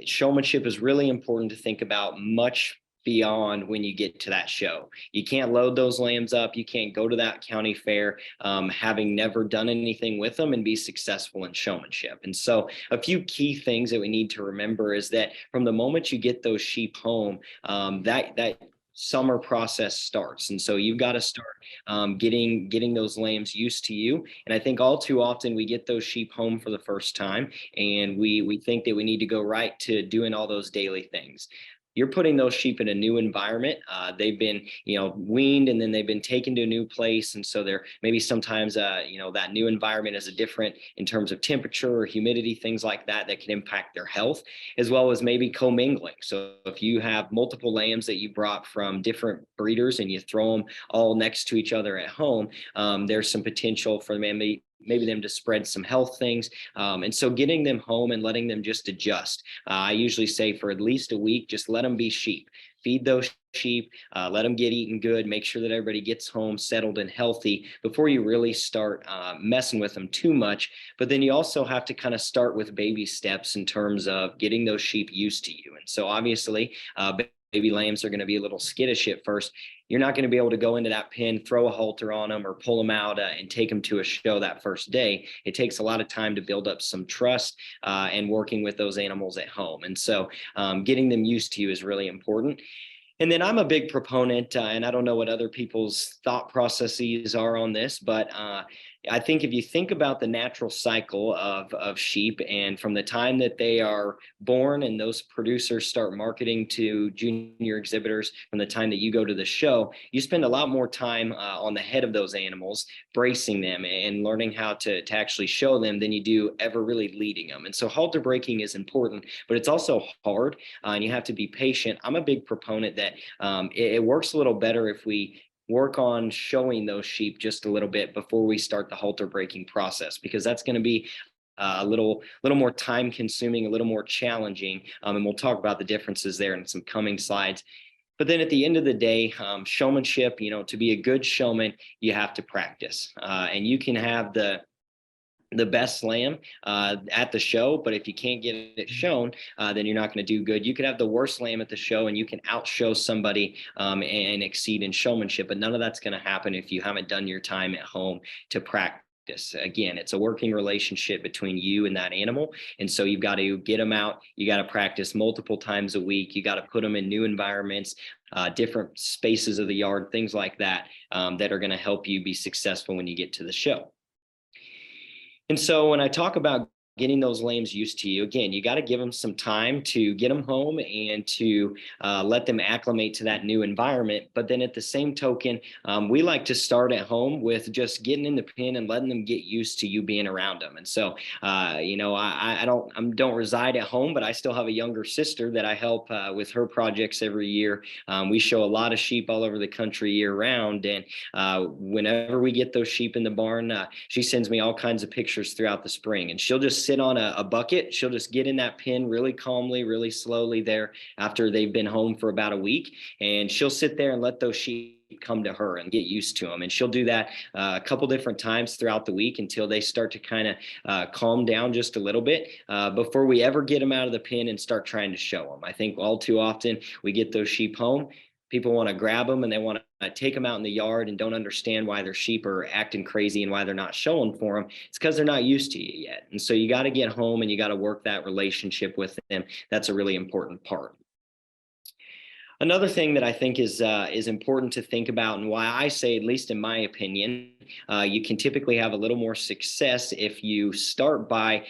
showmanship is really important to think about much beyond when you get to that show. You can't load those lambs up. You can't go to that county fair having never done anything with them and be successful in showmanship. And so a few key things that we need to remember is that from the moment you get those sheep home, that summer process starts. And so you've got to start getting those lambs used to you. And I think all too often we get those sheep home for the first time and we think that we need to go right to doing all those daily things. You're putting those sheep in a new environment. They've been, weaned and then they've been taken to a new place. And so they're maybe sometimes, that new environment is a different in terms of temperature or humidity, things like that can impact their health, as well as maybe commingling. So if you have multiple lambs that you brought from different breeders and you throw them all next to each other at home, there's some potential for maybe them to spread some health things. And so getting them home and letting them just adjust. I usually say for at least a week, just let them be sheep. Feed those sheep, let them get eaten good, make sure that everybody gets home settled and healthy before you really start messing with them too much. But then you also have to kind of start with baby steps in terms of getting those sheep used to you. And so obviously, baby lambs are going to be a little skittish at first. You're not going to be able to go into that pen, throw a halter on them or pull them out and take them to a show that first day. It takes a lot of time to build up some trust and working with those animals at home. And so getting them used to you is really important. And then I'm a big proponent, and I don't know what other people's thought processes are on this, but I think if you think about the natural cycle of sheep and from the time that they are born and those producers start marketing to junior exhibitors, from the time that you go to the show, you spend a lot more time on the head of those animals, bracing them and learning how to actually show them than you do ever really leading them. And so halter breaking is important, but it's also hard and you have to be patient. I'm a big proponent that it works a little better if we work on showing those sheep just a little bit before we start the halter breaking process, because that's going to be a little more time consuming, a little more challenging. And we'll talk about the differences there in some coming slides. But then at the end of the day, showmanship, to be a good showman, you have to practice. And you can have the the best lamb at the show, but if you can't get it shown, then you're not going to do good. You could have the worst lamb at the show and you can outshow somebody and exceed in showmanship, but none of that's going to happen if you haven't done your time at home to practice. Again, it's a working relationship between you and that animal. And so you've got to get them out. You got to practice multiple times a week. You got to put them in new environments, different spaces of the yard, things like that, that are going to help you be successful when you get to the show. And so when I talk about getting those lambs used to you, again, you got to give them some time to get them home and to let them acclimate to that new environment. But then at the same token, we like to start at home with just getting in the pen and letting them get used to you being around them. And so, you know, I don't reside at home, but I still have a younger sister that I help with her projects every year. We show a lot of sheep all over the country year round. And whenever we get those sheep in the barn, she sends me all kinds of pictures throughout the spring, and she'll just sit on a bucket. She'll just get in that pen really calmly, really slowly there after they've been home for about a week. And she'll sit there and let those sheep come to her and get used to them. And she'll do that a couple different times throughout the week until they start to kind of calm down just a little bit before we ever get them out of the pen and start trying to show them. I think all too often we get those sheep home, people want to grab them and they want to take them out in the yard and don't understand why their sheep are acting crazy and why they're not showing for them. It's because they're not used to you yet. And so you got to get home and you got to work that relationship with them. That's a really important part. Another thing that I think is important to think about, and why I say, at least in my opinion, you can typically have a little more success if you start by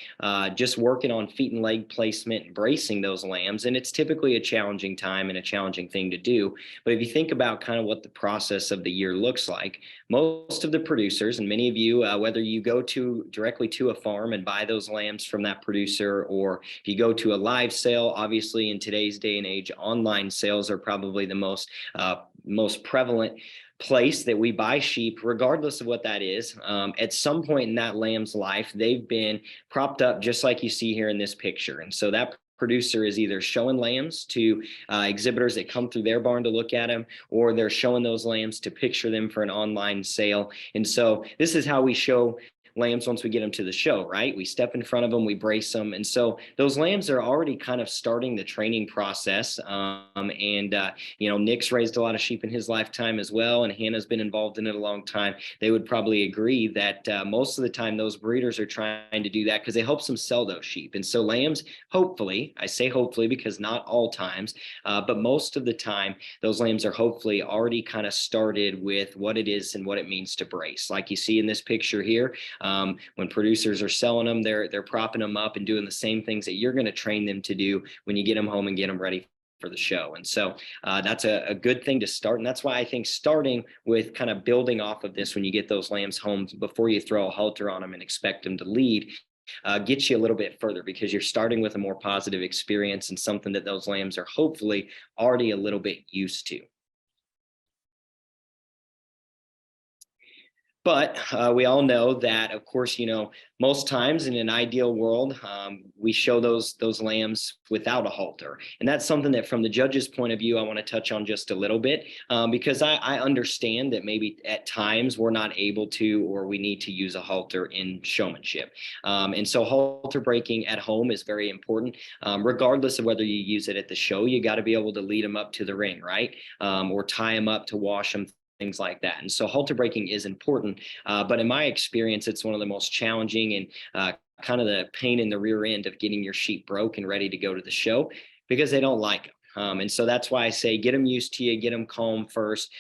just working on feet and leg placement and bracing those lambs. And it's typically a challenging time and a challenging thing to do. But if you think about kind of what the process of the year looks like, most of the producers, and many of you, whether you go directly to a farm and buy those lambs from that producer, or if you go to a live sale, obviously in today's day and age, online sales are probably the most prevalent place that we buy sheep, regardless of what that is. At some point in that lamb's life, they've been propped up just like you see here in this picture. And so that producer is either showing lambs to exhibitors that come through their barn to look at them, or they're showing those lambs to picture them for an online sale. And so this is how we show lambs once we get them to the show, right? We step in front of them, we brace them. And so those lambs are already kind of starting the training process. You know, Nick's raised a lot of sheep in his lifetime as well, and Hannah's been involved in it a long time. They would probably agree that most of the time those breeders are trying to do that because it helps them sell those sheep. And so lambs, hopefully, I say hopefully because not all times, but most of the time, those lambs are hopefully already kind of started with what it is and what it means to brace. Like you see in this picture here, when producers are selling them, they're propping them up and doing the same things that you're going to train them to do when you get them home and get them ready for the show. And so that's a good thing to start. And that's why I think starting with kind of building off of this when you get those lambs home before you throw a halter on them and expect them to lead gets you a little bit further, because you're starting with a more positive experience and something that those lambs are hopefully already a little bit used to. But we all know that, of course, you know, most times in an ideal world, we show those lambs without a halter. And that's something that from the judge's point of view, I want to touch on just a little bit, because I understand that maybe at times we're not able to, or we need to use a halter in showmanship. And so halter breaking at home is very important. Regardless of whether you use it at the show, you got to be able to lead them up to the ring, right? Or tie them up to wash them, things like that. And so halter breaking is important, but in my experience, it's one of the most challenging and kind of the pain in the rear end of getting your sheep broke and ready to go to the show, because they don't like them. And so that's why I say get them used to you, get them calm first,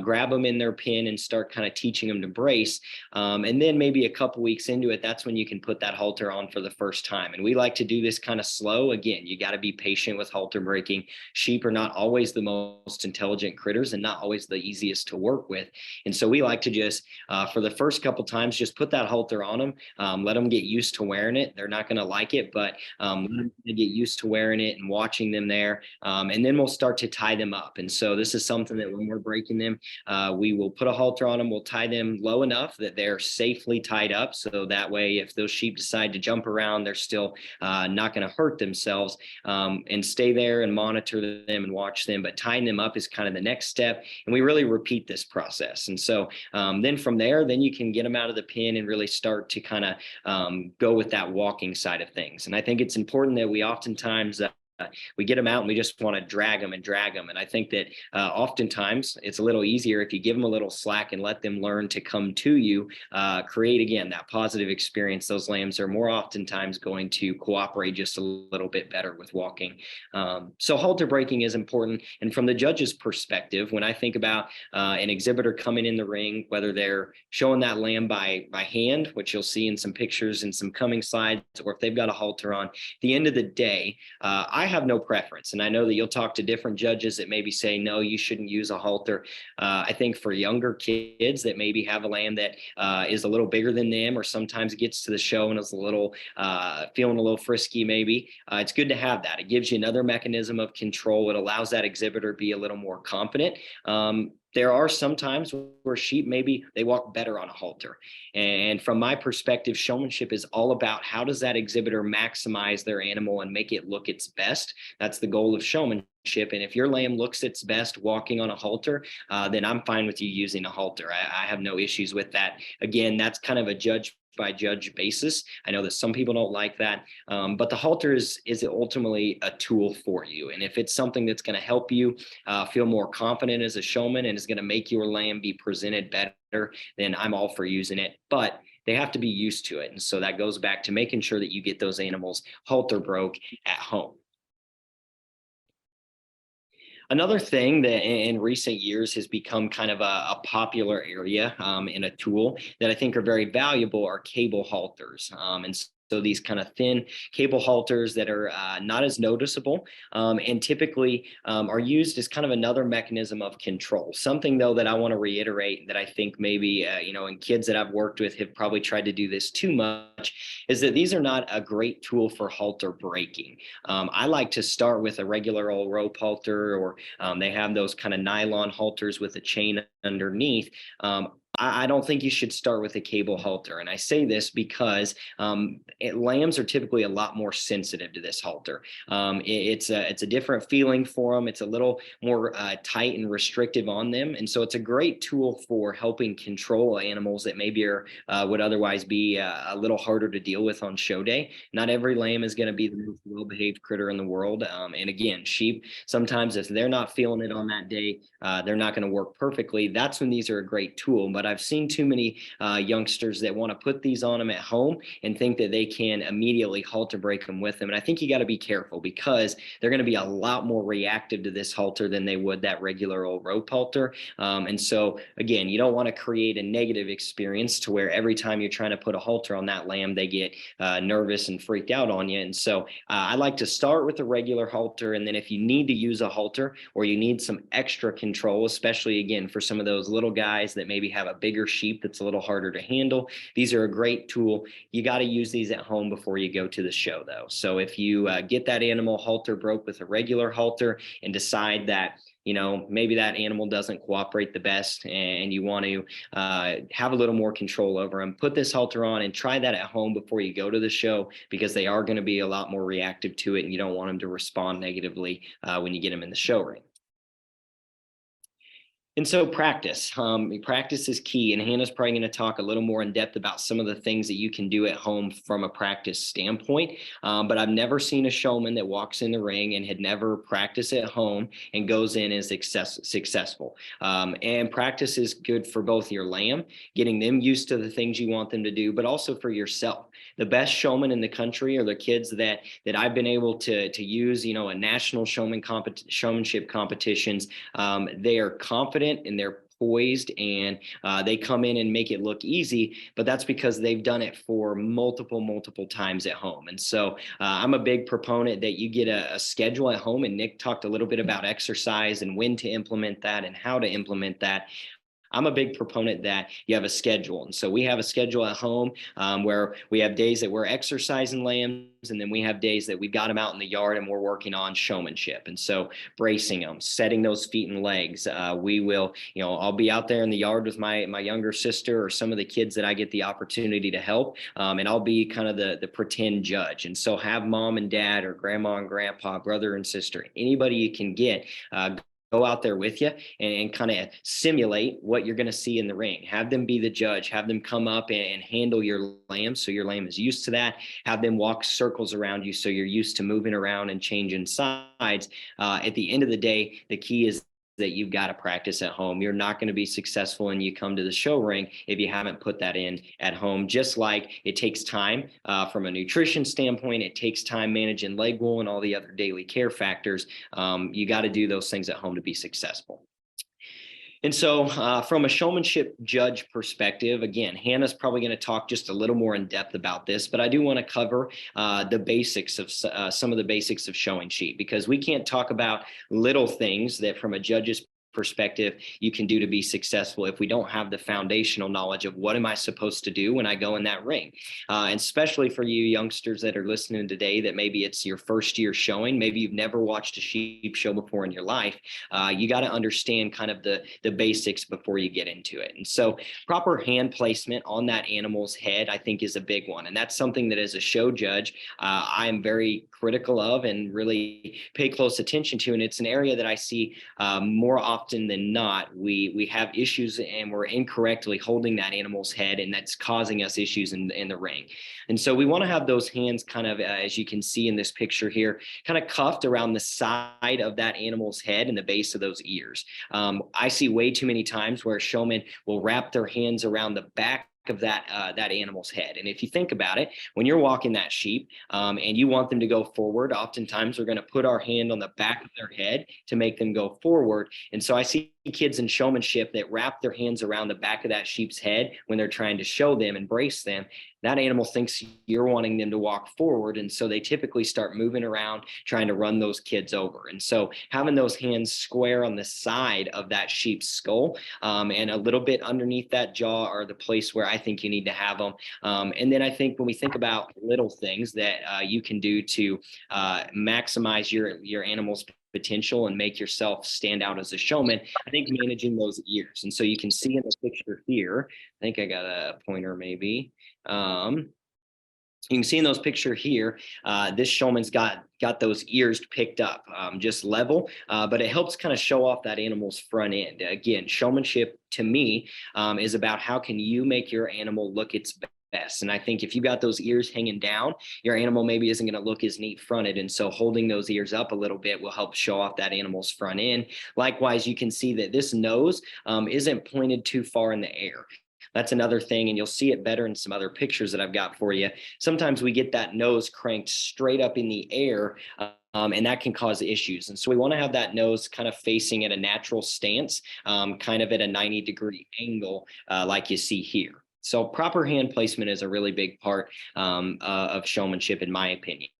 grab them in their pen and start kind of teaching them to brace. And then maybe a couple weeks into it, that's when you can put that halter on for the first time. And we like to do this kind of slow. Again, you got to be patient with halter breaking. Sheep are not always the most intelligent critters and not always the easiest to work with. And so we like to just, for the first couple times, just put that halter on them, let them get used to wearing it. They're not going to like it, but let them get used to wearing it and watching them there. and then we'll start to tie them up. And so this is something that when we're breaking them, we will put a halter on them. We'll tie them low enough that they're safely tied up. So that way, if those sheep decide to jump around, they're still not going to hurt themselves, and stay there and monitor them and watch them. But tying them up is kind of the next step. And we really repeat this process. And so then from there, then you can get them out of the pen and really start to kind of go with that walking side of things. And I think it's important that we oftentimes we get them out and we just want to drag them and drag them. And I think that oftentimes it's a little easier if you give them a little slack and let them learn to come to you, create again that positive experience. Those lambs are more oftentimes going to cooperate just a little bit better with walking. So halter breaking is important. And from the judge's perspective, when I think about an exhibitor coming in the ring, whether they're showing that lamb by hand, which you'll see in some pictures and some coming slides, or if they've got a halter on, at the end of the day, I have no preference. And I know that you'll talk to different judges that maybe say, no, you shouldn't use a halter. I think for younger kids that maybe have a lamb that is a little bigger than them, or sometimes gets to the show and is a little feeling a little frisky, maybe it's good to have that. It gives you another mechanism of control. It allows that exhibitor to be a little more confident. There are some times where sheep, maybe they walk better on a halter. And from my perspective, showmanship is all about how does that exhibitor maximize their animal and make it look its best. That's the goal of showmanship. And if your lamb looks its best walking on a halter, then I'm fine with you using a halter. I have no issues with that. Again, that's kind of a judge by judge basis. I know that some people don't like that, but the halter is ultimately a tool for you. And if it's something that's going to help you feel more confident as a showman and is going to make your lamb be presented better, then I'm all for using it. But they have to be used to it. And so that goes back to making sure that you get those animals halter broke at home. Another thing that in recent years has become kind of a popular area and a tool that I think are very valuable are cable halters. And so these kind of thin cable halters that are not as noticeable and typically are used as kind of another mechanism of control. Something though that I want to reiterate that I think maybe, and kids that I've worked with have probably tried to do this too much, is that these are not a great tool for halter breaking. I like to start with a regular old rope halter, or they have those kind of nylon halters with a chain underneath. I don't think you should start with a cable halter. And I say this because lambs are typically a lot more sensitive to this halter. It's a different feeling for them. It's a little more tight and restrictive on them. And so it's a great tool for helping control animals that maybe would otherwise be a little harder to deal with on show day. Not every lamb is going to be the most well-behaved critter in the world. And again, sheep, sometimes if they're not feeling it on that day, they're not going to work perfectly. That's when these are a great tool. But I've seen too many youngsters that want to put these on them at home and think that they can immediately halter break them with them. And I think you got to be careful because they're going to be a lot more reactive to this halter than they would that regular old rope halter. And so again, you don't want to create a negative experience to where every time you're trying to put a halter on that lamb, they get nervous and freaked out on you. And so I like to start with a regular halter. And then if you need to use a halter or you need some extra control, especially again, for some of those little guys that maybe have a bigger sheep that's a little harder to handle, these are a great tool. You got to use these at home before you go to the show though. So if you get that animal halter broke with a regular halter and decide that maybe that animal doesn't cooperate the best and you want to have a little more control over them, put this halter on and try that at home before you go to the show, because they are going to be a lot more reactive to it and you don't want them to respond negatively when you get them in the show ring. And so practice is key. And Hannah's probably going to talk a little more in depth about some of the things that you can do at home from a practice standpoint. But I've never seen a showman that walks in the ring and had never practiced at home and goes in as successful. And practice is good for both your lamb, getting them used to the things you want them to do, but also for yourself. The best showmen in the country are the kids that I've been able to use, a national showmanship competitions. They are confident and they're poised and they come in and make it look easy, but that's because they've done it for multiple times at home. And so I'm a big proponent that you get a schedule at home, and Nick talked a little bit about exercise and when to implement that and how to implement that. I'm a big proponent that you have a schedule. And so we have a schedule at home where we have days that we're exercising lambs, and then we have days that we've got them out in the yard and we're working on showmanship. And so bracing them, setting those feet and legs. We will, I'll be out there in the yard with my younger sister or some of the kids that I get the opportunity to help. And I'll be kind of the pretend judge. And so have mom and dad or grandma and grandpa, brother and sister, anybody you can get, go out there with you and kind of simulate what you're going to see in the ring. Have them be the judge, have them come up and handle your lamb so your lamb is used to that. Have them walk circles around you so you're used to moving around and changing sides. At the end of the day, the key is that you've got to practice at home. You're not going to be successful when you come to the show ring if you haven't put that in at home. Just like it takes time from a nutrition standpoint, it takes time managing leg wool and all the other daily care factors. You got to do those things at home to be successful. And so from a showmanship judge perspective, again, Hannah's probably going to talk just a little more in depth about this, but I do want to cover the basics of some of the basics of showing sheep, because we can't talk about little things that from a judge's perspective you can do to be successful if we don't have the foundational knowledge of what am I supposed to do when I go in that ring. And especially for you youngsters that are listening today, that maybe it's your first year showing, maybe you've never watched a sheep show before in your life, you got to understand kind of the basics before you get into it. And so proper hand placement on that animal's head, I think, is a big one. And that's something that as a show judge, I am very critical of and really pay close attention to. And it's an area that I see more often than not, we have issues and we're incorrectly holding that animal's head, and that's causing us issues in the ring. And so we want to have those hands kind of, as you can see in this picture here, kind of cuffed around the side of that animal's head and the base of those ears. I see way too many times where showmen will wrap their hands around the back of that animal's head. And if you think about it, when you're walking that sheep and you want them to go forward, oftentimes we're going to put our hand on the back of their head to make them go forward. And so I see kids in showmanship that wrap their hands around the back of that sheep's head when they're trying to show them and brace them. That animal thinks you're wanting them to walk forward. And so they typically start moving around, trying to run those kids over. And so having those hands square on the side of that sheep's skull and a little bit underneath that jaw are the place where I think you need to have them. And then I think when we think about little things that you can do to maximize your animal's potential and make yourself stand out as a showman, I think managing those ears. And so you can see in the picture here, I think I got a pointer maybe. You can see in those picture here, this showman's got those ears picked up, just level, but it helps kind of show off that animal's front end. Again, showmanship to me is about how can you make your animal look its best. And I think if you got those ears hanging down, your animal maybe isn't going to look as neat fronted. And so holding those ears up a little bit will help show off that animal's front end. Likewise, you can see that this nose isn't pointed too far in the air. That's another thing, and you'll see it better in some other pictures that I've got for you. Sometimes we get that nose cranked straight up in the air, and that can cause issues. And so we want to have that nose kind of facing at a natural stance, kind of at a 90-degree angle like you see here. So proper hand placement is a really big part of showmanship, in my opinion.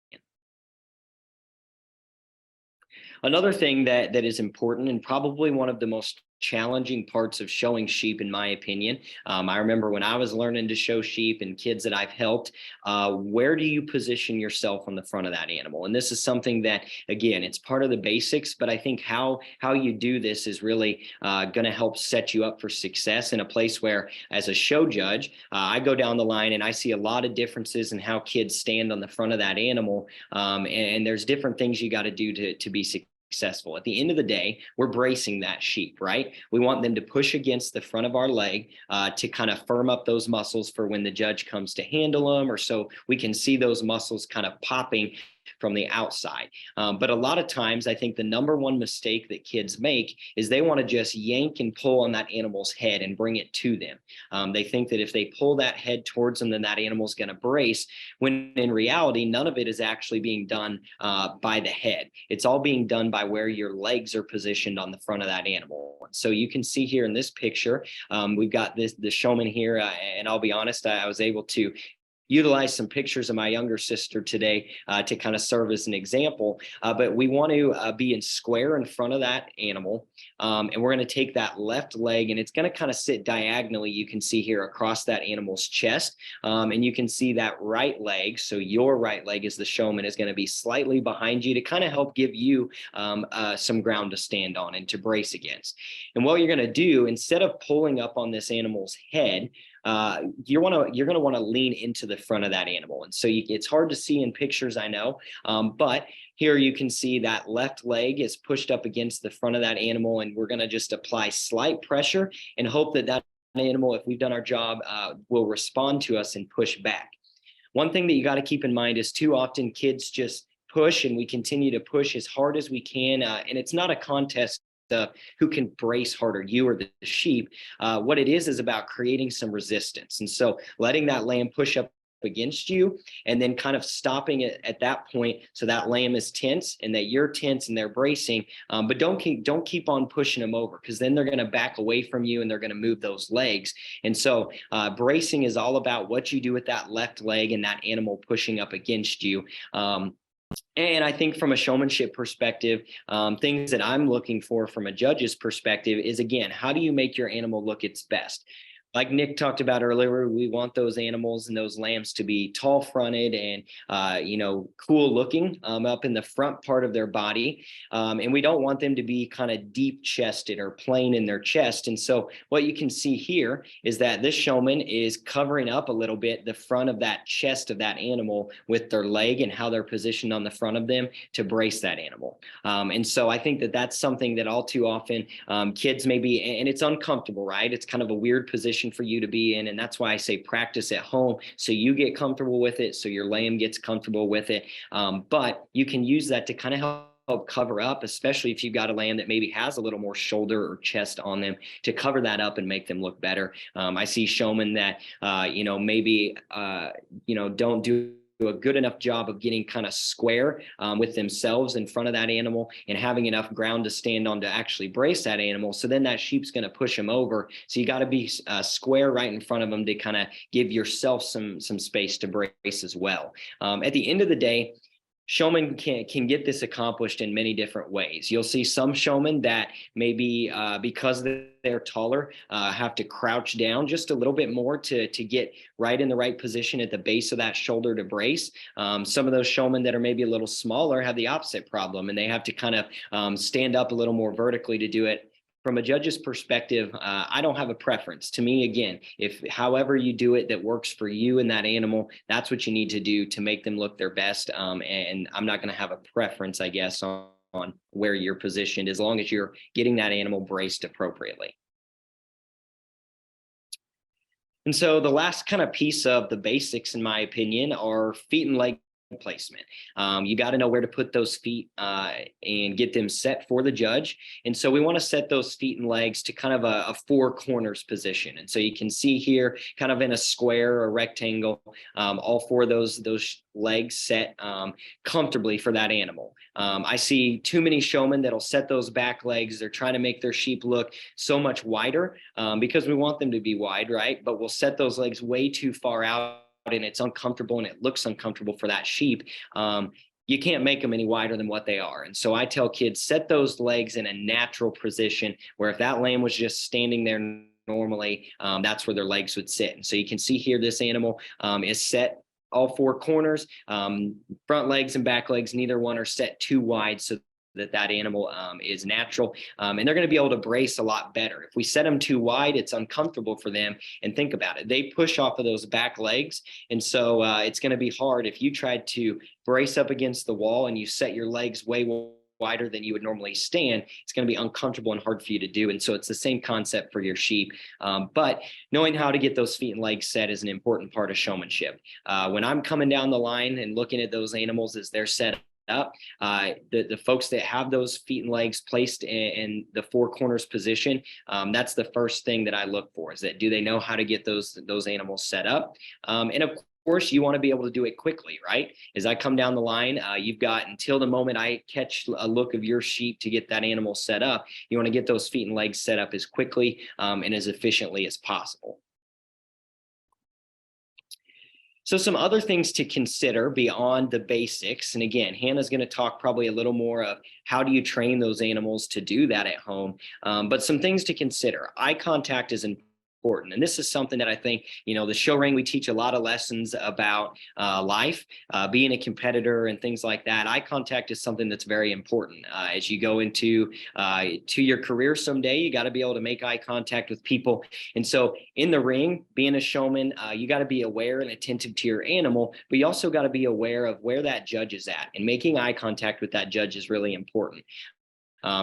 Another thing that is important, and probably one of the most challenging parts of showing sheep, in my opinion. I remember when I was learning to show sheep and kids that I've helped, where do you position yourself on the front of that animal? And this is something that, again, it's part of the basics, but I think how you do this is really going to help set you up for success in a place where, as a show judge, I go down the line and I see a lot of differences in how kids stand on the front of that animal. And there's different things you got to do to be successful. At the end of the day, we're bracing that sheep, right? We want them to push against the front of our leg to kind of firm up those muscles for when the judge comes to handle them, or so we can see those muscles kind of popping from the outside. But a lot of times, I think the number one mistake that kids make is they want to just yank and pull on that animal's head and bring it to them. They think that if they pull that head towards them, then that animal's going to brace, when in reality, none of it is actually being done by the head. It's all being done by where your legs are positioned on the front of that animal. So you can see here in this picture, we've got the showman here, and I'll be honest, I was able to utilize some pictures of my younger sister today to kind of serve as an example. But we want to be in square in front of that animal. And we're going to take that left leg, and it's going to kind of sit diagonally. You can see here across that animal's chest. And you can see that right leg. So your right leg as the showman is going to be slightly behind you to kind of help give you some ground to stand on and to brace against. And what you're going to do, instead of pulling up on this animal's head, you're going to want to lean into the front of that animal. And so it's hard to see in pictures, I know, but here you can see that left leg is pushed up against the front of that animal, and we're going to just apply slight pressure and hope that that animal, if we've done our job, will respond to us and push back. One thing that you got to keep in mind is too often kids just push, and we continue to push as hard as we can, and it's not a contest who can brace harder, you or the sheep. What it is about creating some resistance. And so letting that lamb push up against you and then kind of stopping it at that point so that lamb is tense and that you're tense and they're bracing, but don't keep on pushing them over, because then they're going to back away from you and they're going to move those legs. And so bracing is all about what you do with that left leg and that animal pushing up against you. And I think from a showmanship perspective, things that I'm looking for from a judge's perspective is, again, how do you make your animal look its best? Like Nick talked about earlier, we want those animals and those lambs to be tall fronted and, cool looking up in the front part of their body. And we don't want them to be kind of deep chested or plain in their chest. And so what you can see here is that this showman is covering up a little bit the front of that chest of that animal with their leg and how they're positioned on the front of them to brace that animal. And so I think that that's something that all too often kids may be, and it's uncomfortable, right? It's kind of a weird position for you to be in. And that's why I say practice at home so you get comfortable with it, so your lamb gets comfortable with it. But you can use that to kind of help cover up, especially if you've got a lamb that maybe has a little more shoulder or chest on them, to cover that up and make them look better. I see showmen that, maybe, don't do a good enough job of getting kind of square with themselves in front of that animal and having enough ground to stand on to actually brace that animal. So then that sheep's going to push them over. So you got to be square right in front of them to kind of give yourself some space to brace as well. At the end of the day, showmen can get this accomplished in many different ways. You'll see some showmen that maybe because they're taller, have to crouch down just a little bit more to get right in the right position at the base of that shoulder to brace. Some of those showmen that are maybe a little smaller have the opposite problem, and they have to kind of stand up a little more vertically to do it. From a judge's perspective, I don't have a preference. To me, again, if however you do it that works for you and that animal, that's what you need to do to make them look their best. And I'm not going to have a preference, I guess, on where you're positioned, as long as you're getting that animal braced appropriately. And so the last kind of piece of the basics, in my opinion, are feet and leg placement. You got to know where to put those feet and get them set for the judge. And so we want to set those feet and legs to kind of a four corners position. And so you can see here kind of in a square or rectangle, all four of those legs set comfortably for that animal. I see too many showmen that'll set those back legs. They're trying to make their sheep look so much wider because we want them to be wide, right? But we'll set those legs way too far out, and it's uncomfortable and it looks uncomfortable for that sheep. You can't make them any wider than what they are. And so I tell kids, set those legs in a natural position where if that lamb was just standing there normally, that's where their legs would sit. And so you can see here, this animal is set all four corners, front legs and back legs, neither one are set too wide so that animal is natural, and they're going to be able to brace a lot better. If we set them too wide, it's uncomfortable for them. And think about it, they push off of those back legs, and so it's going to be hard if you tried to brace up against the wall and you set your legs way wider than you would normally stand. It's going to be uncomfortable and hard for you to do. And so it's the same concept for your sheep. But knowing how to get those feet and legs set is an important part of showmanship. When I'm coming down the line and looking at those animals as they're set up, the folks that have those feet and legs placed in the four corners position, that's the first thing that I look for, is that do they know how to get those animals set up? And of course, you want to be able to do it quickly, right? As I come down the line, you've got until the moment I catch a look of your sheep to get that animal set up. You want to get those feet and legs set up as quickly and as efficiently as possible. So some other things to consider beyond the basics, and again, Hannah's going to talk probably a little more of how do you train those animals to do that at home, but some things to consider. Eye contact is important. And this is something that I think, the show ring, we teach a lot of lessons about life, being a competitor and things like that. Eye contact is something that's very important. As you go into to your career someday, you got to be able to make eye contact with people. And so in the ring, being a showman, you got to be aware and attentive to your animal, but you also got to be aware of where that judge is at. And making eye contact with that judge is really important.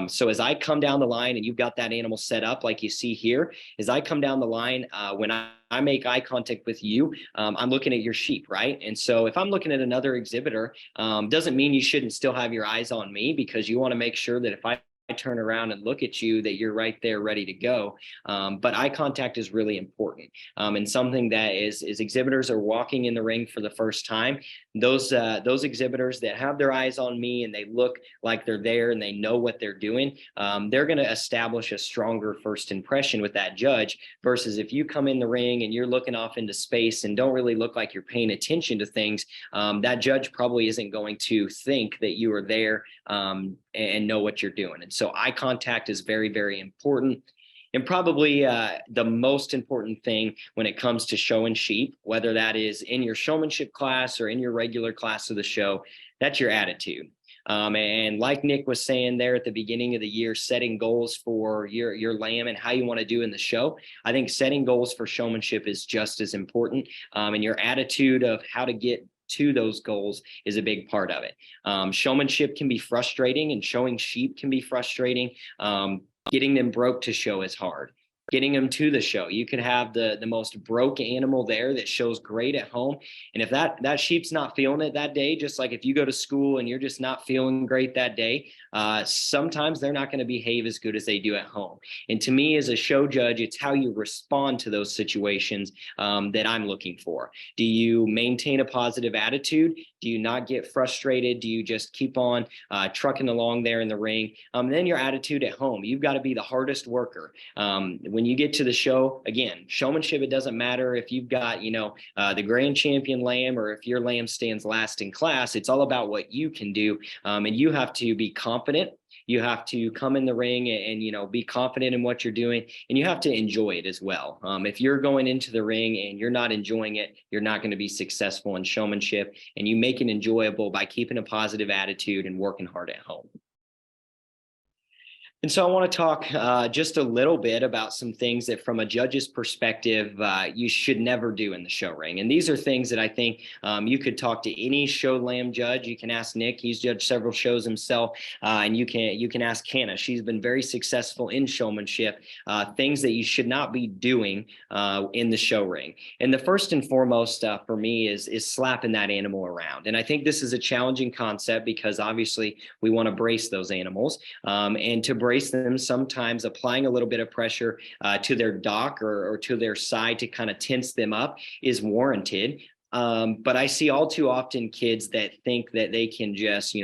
So as I come down the line and you've got that animal set up like you see here, as I come down the line, when I make eye contact with you, I'm looking at your sheep, right? And so if I'm looking at another exhibitor, doesn't mean you shouldn't still have your eyes on me, because you want to make sure that if I turn around and look at you, that you're right there ready to go. But eye contact is really important, and something that is exhibitors are walking in the ring for the first time. Those exhibitors that have their eyes on me and they look like they're there and they know what they're doing, they're going to establish a stronger first impression with that judge, versus if you come in the ring and you're looking off into space and don't really look like you're paying attention to things, that judge probably isn't going to think that you are there and know what you're doing. And so eye contact is very, very important. And probably the most important thing when it comes to showing sheep, whether that is in your showmanship class or in your regular class of the show, that's your attitude. And like Nick was saying there at the beginning of the year, setting goals for your lamb and how you want to do in the show, I think setting goals for showmanship is just as important. And your attitude of how to get to those goals is a big part of it. Showmanship can be frustrating, and showing sheep can be frustrating. Getting them broke to show is hard. Getting them to the show, you could have the most broke animal there that shows great at home, and if that sheep's not feeling it that day, just like if you go to school and you're just not feeling great that day, sometimes they're not going to behave as good as they do at home. And to me, as a show judge, it's how you respond to those situations that I'm looking for. Do you maintain a positive attitude? Do you not get frustrated? Do you just keep on trucking along there in the ring? Then your attitude at home, you've got to be the hardest worker. When you get to the show, again, showmanship, it doesn't matter if you've got, the grand champion lamb or if your lamb stands last in class. It's all about what you can do. And you have to be confident. You have to come in the ring and be confident in what you're doing, and you have to enjoy it as well. If you're going into the ring and you're not enjoying it, you're not going to be successful in showmanship. And you make it enjoyable by keeping a positive attitude and working hard at home. And so I want to talk just a little bit about some things that from a judge's perspective, you should never do in the show ring. And these are things that I think you could talk to any show lamb judge. You can ask Nick, he's judged several shows himself, and you can ask Hannah. She's been very successful in showmanship, things that you should not be doing in the show ring. And the first and foremost for me is slapping that animal around. And I think this is a challenging concept because obviously we want to brace those animals, and to brace them, sometimes applying a little bit of pressure to their dock or to their side to kind of tense them up is warranted. But I see all too often kids that think that they can just,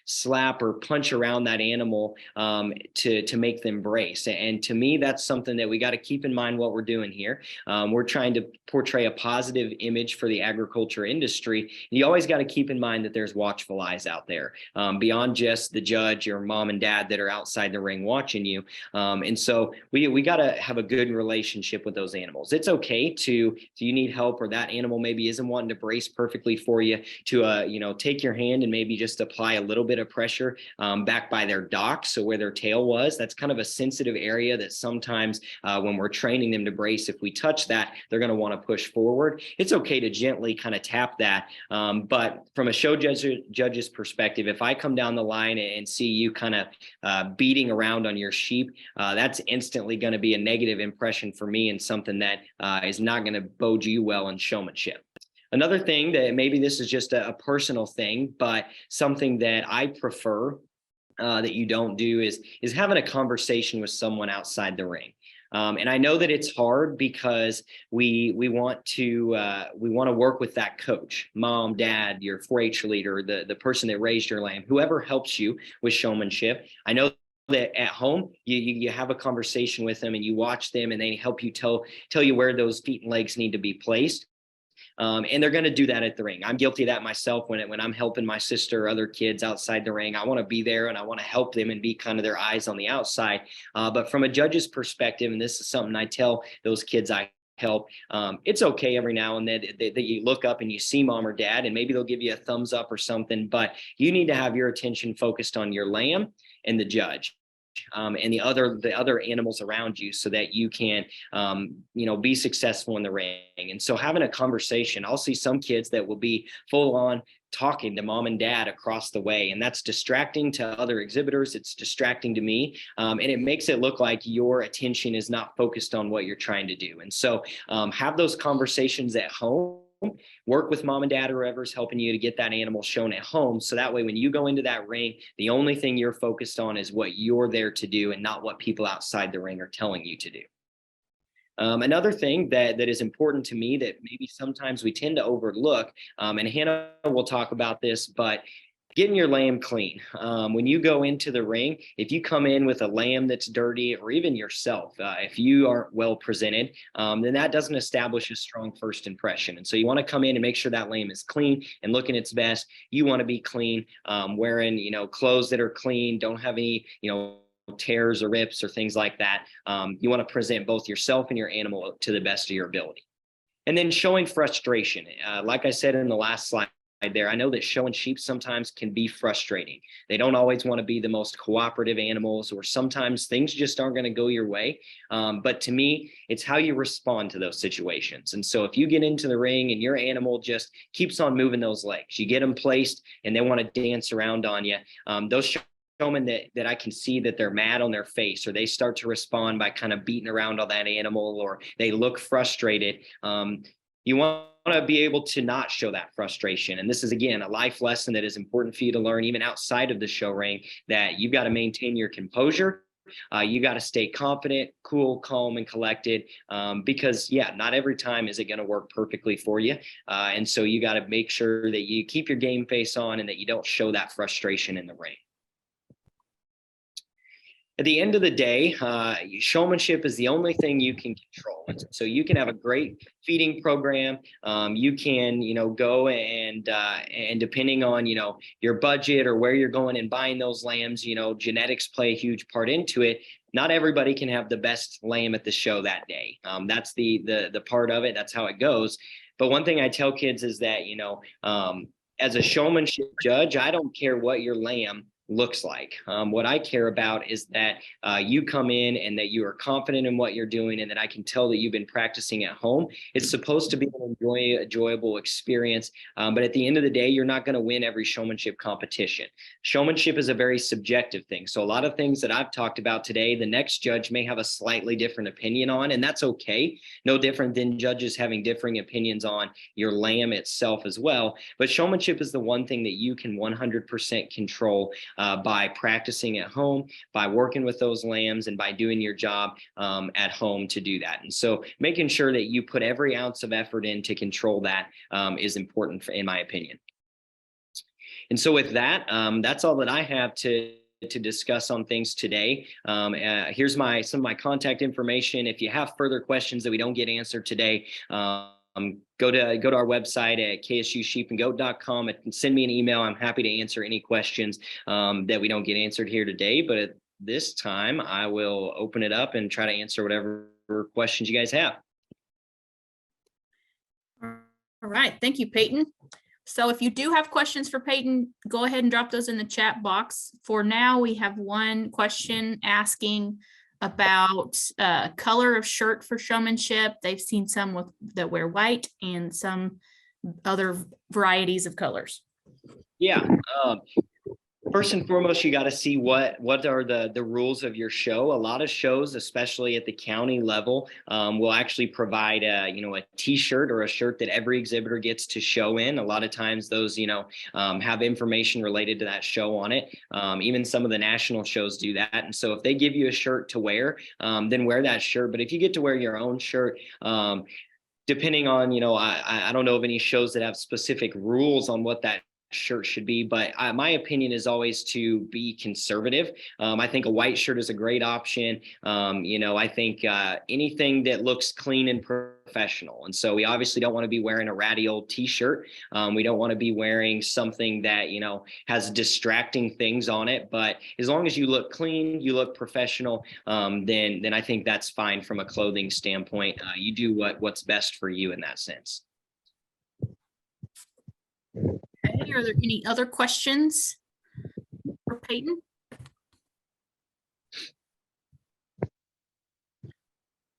slap or punch around that animal to make them brace. And to me, that's something that we got to keep in mind what we're doing here. We're trying to portray a positive image for the agriculture industry. You always got to keep in mind that there's watchful eyes out there beyond just the judge or mom and dad that are outside the ring watching you. And so we got to have a good relationship with those animals. It's okay to, if you need help or that animal maybe isn't wanting to brace perfectly for you, to take your hand and maybe just apply a little bit of pressure back by their dock, so where their tail was. That's kind of a sensitive area that sometimes when we're training them to brace, if we touch that, they're going to want to push forward. It's okay to gently kind of tap that, but from a show judge's perspective, if I come down the line and see you kind of beating around on your sheep, that's instantly going to be a negative impression for me and something that is not going to bode you well in showmanship. Another thing that maybe this is just a personal thing, but something that I prefer that you don't do is having a conversation with someone outside the ring. And I know that it's hard because we want to work with that coach, mom, dad, your 4-H leader, the person that raised your lamb, whoever helps you with showmanship. I know that at home you have a conversation with them and you watch them and they help you tell you where those feet and legs need to be placed. And they're going to do that at the ring. I'm guilty of that myself when I'm helping my sister or other kids outside the ring. I want to be there and I want to help them and be kind of their eyes on the outside. But from a judge's perspective, and this is something I tell those kids I help, it's okay every now and then that you look up and you see mom or dad, and maybe they'll give you a thumbs up or something, but you need to have your attention focused on your lamb and the judge. And the other animals around you, so that you can be successful in the ring. And so having a conversation, I'll see some kids that will be full on talking to mom and dad across the way, and that's distracting to other exhibitors. It's distracting to me, and it makes it look like your attention is not focused on what you're trying to do. And so have those conversations at home. Work with mom and dad or whoever's helping you to get that animal shown at home. So that way, when you go into that ring, the only thing you're focused on is what you're there to do and not what people outside the ring are telling you to do. Another thing that is important to me that maybe sometimes we tend to overlook, and Hannah will talk about this, but getting your lamb clean. When you go into the ring, if you come in with a lamb that's dirty, or even yourself, if you aren't well presented, then that doesn't establish a strong first impression. And so you want to come in and make sure that lamb is clean and looking its best. You want to be clean, wearing, clothes that are clean, don't have any, tears or rips or things like that. You want to present both yourself and your animal to the best of your ability. And then showing frustration. Like I said in the last slide there, I know that showing sheep sometimes can be frustrating. They don't always want to be the most cooperative animals, or sometimes things just aren't going to go your way. But to me, it's how you respond to those situations. And so if you get into the ring and your animal just keeps on moving those legs, you get them placed and they want to dance around on you, those showmen that I can see that they're mad on their face, or they start to respond by kind of beating around on that animal, or they look frustrated. You want to be able to not show that frustration. And this is, again, a life lesson that is important for you to learn, even outside of the show ring, that you've got to maintain your composure. You got to stay confident, cool, calm, and collected, because, not every time is it going to work perfectly for you. And so you got to make sure that you keep your game face on and that you don't show that frustration in the ring. At the end of the day, showmanship is the only thing you can control. So you can have a great feeding program. You can, go and depending on, your budget or where you're going and buying those lambs, genetics play a huge part into it. Not everybody can have the best lamb at the show that day. That's the part of it. That's how it goes. But one thing I tell kids is that, as a showmanship judge, I don't care what your lamb looks like. What I care about is that you come in and that you are confident in what you're doing, and that I can tell that you've been practicing at home. It's supposed to be an enjoyable experience, but at the end of the day, you're not going to win every showmanship competition. Showmanship is a very subjective thing. So a lot of things that I've talked about today, the next judge may have a slightly different opinion on, and that's okay. No different than judges having differing opinions on your lamb itself as well. But showmanship is the one thing that you can 100% control by practicing at home, by working with those lambs, and by doing your job at home to do that. And so making sure that you put every ounce of effort in to control that is important, in my opinion. And so with that, that's all that I have to discuss on things today. Here's some of my contact information. If you have further questions that we don't get answered today, go to our website at ksusheepandgoat.com and send me an email. I'm happy to answer any questions that we don't get answered here today. But at this time, I will open it up and try to answer whatever questions you guys have. All right. Thank you, Peyton. So if you do have questions for Peyton, go ahead and drop those in the chat box. For now, we have one question asking about color of shirt for showmanship. They've seen some that wear white and some other varieties of colors. Yeah. First and foremost, you got to see what are the rules of your show. A lot of shows, especially at the county level, will actually provide a t-shirt or a shirt that every exhibitor gets to show in. A lot of times those have information related to that show on it. Even some of the national shows do that. And so if they give you a shirt to wear, then wear that shirt. But if you get to wear your own shirt, depending on, I don't know of any shows that have specific rules on what that shirt should be, but my opinion is always to be conservative. I think a white shirt is a great option. I think anything that looks clean and professional. And so we obviously don't want to be wearing a ratty old t-shirt. We don't want to be wearing something that, has distracting things on it. But as long as you look clean, you look professional, then I think that's fine from a clothing standpoint. You do what's best for you in that sense. Okay, are there any other questions for Peyton?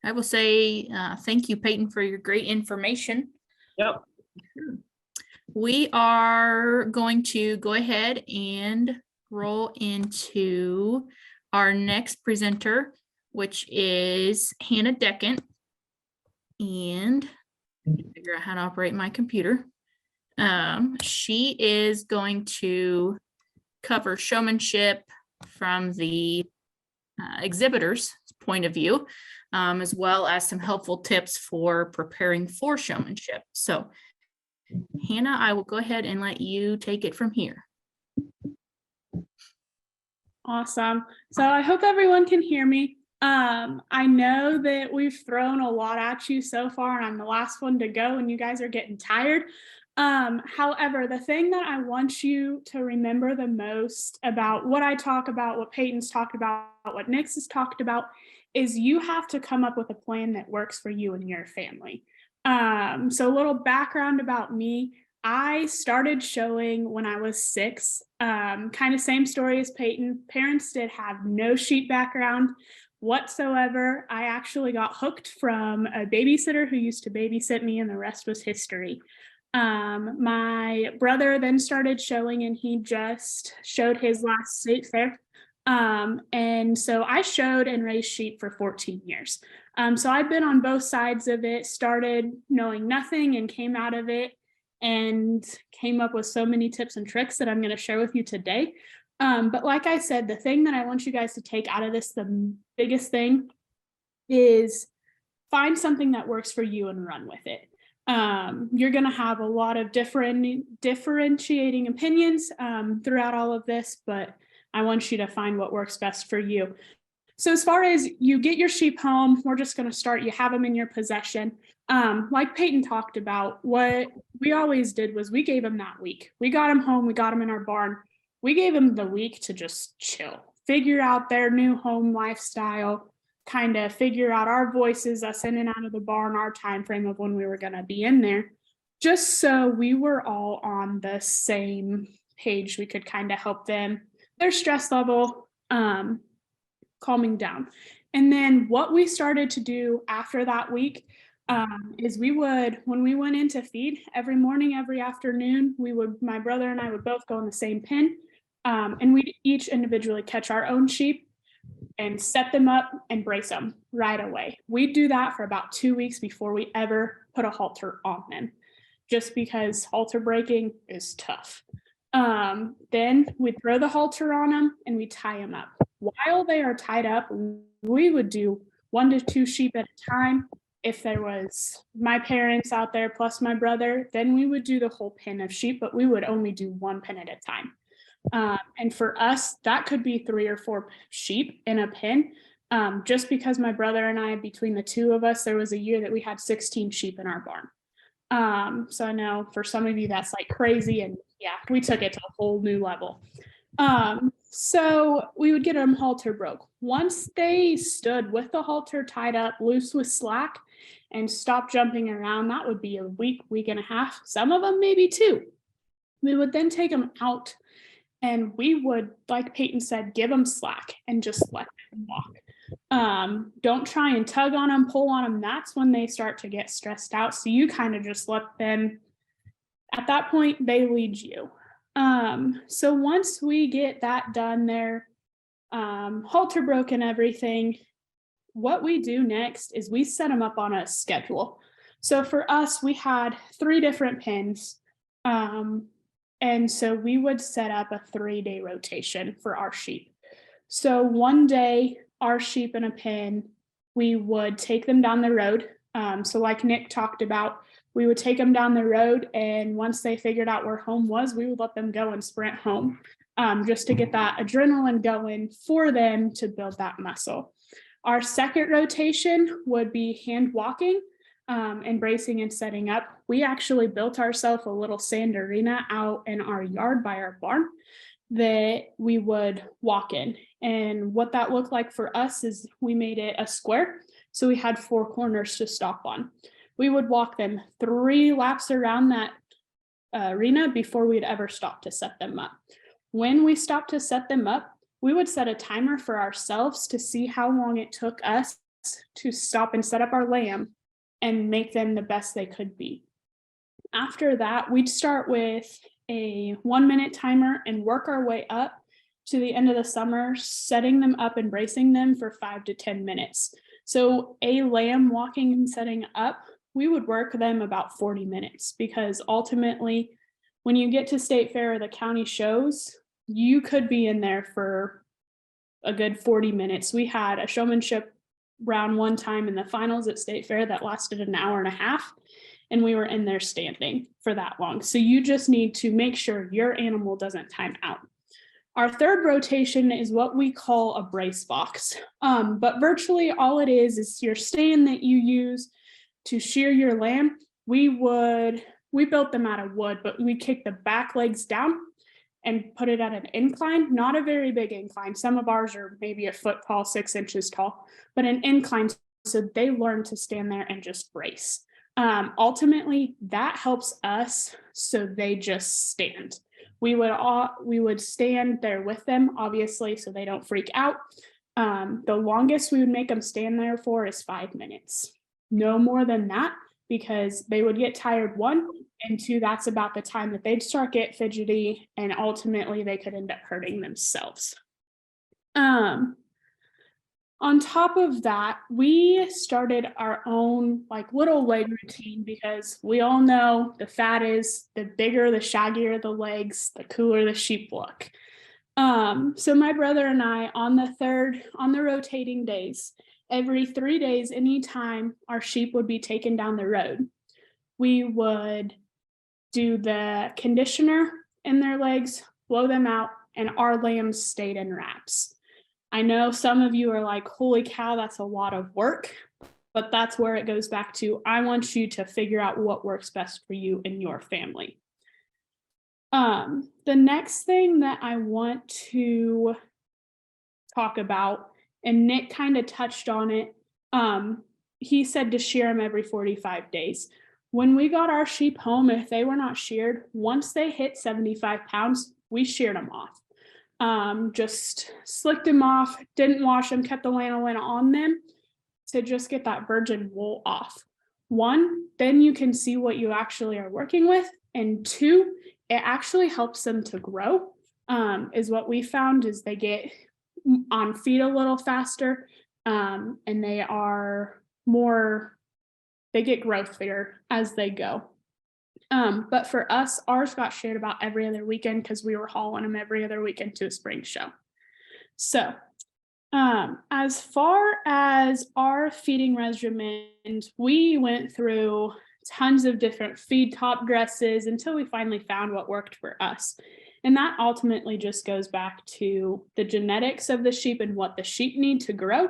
I will say thank you, Peyton, for your great information. Yep. We are going to go ahead and roll into our next presenter, which is Hannah Deckant. And figure out how to operate my computer. She is going to cover showmanship from the exhibitor's point of view, as well as some helpful tips for preparing for showmanship. So Hannah, I will go ahead and let you take it from here. Awesome. So I hope everyone can hear me. I know that we've thrown a lot at you so far, and I'm the last one to go, and you guys are getting tired. However, the thing that I want you to remember the most about what I talk about, what Peyton's talked about, what Nick's has talked about, is you have to come up with a plan that works for you and your family. So a little background about me. I started showing when I was 6, kind of same story as Peyton. Parents did have no sheep background whatsoever. I actually got hooked from a babysitter who used to babysit me, and the rest was history. My brother then started showing, and he just showed his last state fair. And so I showed and raised sheep for 14 years. So I've been on both sides of it, started knowing nothing and came out of it and came up with so many tips and tricks that I'm going to share with you today. But like I said, the thing that I want you guys to take out of this, the biggest thing, is find something that works for you and run with it. You're going to have a lot of differentiating opinions throughout all of this, but I want you to find what works best for you. So as far as you get your sheep home, we're just going to start, you have them in your possession. Like Peyton talked about, what we always did was we gave them that week. We got them home, we got them in our barn. We gave them the week to just chill, figure out their new home lifestyle, kind of figure out our voices, us in and out of the barn, our time frame of when we were going to be in there, just so we were all on the same page. We could kind of help them, their stress level calming down. And then what we started to do after that week is we would, when we went in to feed every morning, every afternoon, my brother and I would both go in the same pen, and we'd each individually catch our own sheep and set them up and brace them right away. We'd do that for about 2 weeks before we ever put a halter on them, just because halter breaking is tough. Then we'd throw the halter on them and we tie them up. While they are tied up, we would do 1 to 2 sheep at a time. If there was my parents out there plus my brother, then we would do the whole pen of sheep, but we would only do 1 pen at a time. And for us, that could be 3 or 4 sheep in a pen. Just because my brother and I, between the two of us, there was a year that we had 16 sheep in our barn. So I know for some of you that's like crazy, and yeah, we took it to a whole new level. So we would get them halter broke. Once they stood with the halter tied up, loose with slack, and stopped jumping around, that would be a week, week and a half. Some of them maybe 2. We would then take them out, and we would, like Peyton said, give them slack and just let them walk. Don't try and tug on them, pull on them. That's when they start to get stressed out. So you kind of just let them, at that point, they lead you. So once we get that done there, halter broken, everything, what we do next is we set them up on a schedule. So for us, we had 3 different pens. And so we would set up a 3-day rotation for our sheep. So one day, our sheep in a pen, we would take them down the road. So like Nick talked about, we would take them down the road, and once they figured out where home was, we would let them go and sprint home, just to get that adrenaline going for them to build that muscle. Our second rotation would be hand walking. and bracing and setting up, we actually built ourselves a little sand arena out in our yard by our barn that we would walk in. And what that looked like for us is we made it a square. So we had 4 corners to stop on. We would walk them 3 laps around that arena before we'd ever stop to set them up. When we stopped to set them up, we would set a timer for ourselves to see how long it took us to stop and set up our lamb and make them the best they could be. After that, we'd start with a 1-minute timer and work our way up to the end of the summer, setting them up and bracing them for 5 to 10 minutes. So a lamb walking and setting up, we would work them about 40 minutes because ultimately, when you get to state fair or the county shows, you could be in there for a good 40 minutes. We had a showmanship round one time in the finals at state fair that lasted an hour and a half, and we were in there standing for that long. So you just need to make sure your animal doesn't time out. Our third rotation is what we call a brace box. But virtually all it is your stand that you use to shear your lamb. We built them out of wood, but we kick the back legs down and put it at an incline, not a very big incline. Some of ours are maybe a foot tall, 6 inches tall, but an incline so they learn to stand there and just brace. Ultimately, that helps us so they just stand. We would stand there with them, obviously, so they don't freak out. The longest we would make them stand there for is 5 minutes. No more than that, because they would get tired, 1, and 2, that's about the time that they'd start get fidgety, and ultimately they could end up hurting themselves. On top of that, we started our own like little leg routine because we all know the bigger, the shaggier the legs, the cooler the sheep look. So my brother and I on the rotating days, every 3 days, anytime our sheep would be taken down the road, we would do the conditioner in their legs, blow them out, and our lambs stayed in wraps. I know some of you are like, holy cow, that's a lot of work, but that's where it goes back to, I want you to figure out what works best for you and your family. The next thing that I want to talk about, and Nick kind of touched on it, he said to shear them every 45 days. When we got our sheep home, if they were not sheared, once they hit 75 pounds, we sheared them off. Just slicked them off, didn't wash them, kept the lanolin on them to just get that virgin wool off. 1, then you can see what you actually are working with. And 2, it actually helps them to grow, is what we found is they get on feet a little faster, and they get growthier as they go. But for us, ours got shared about every other weekend because we were hauling them every other weekend to a spring show. So as far as our feeding regimens, we went through tons of different feed top dresses until we finally found what worked for us. And that ultimately just goes back to the genetics of the sheep and what the sheep need to grow,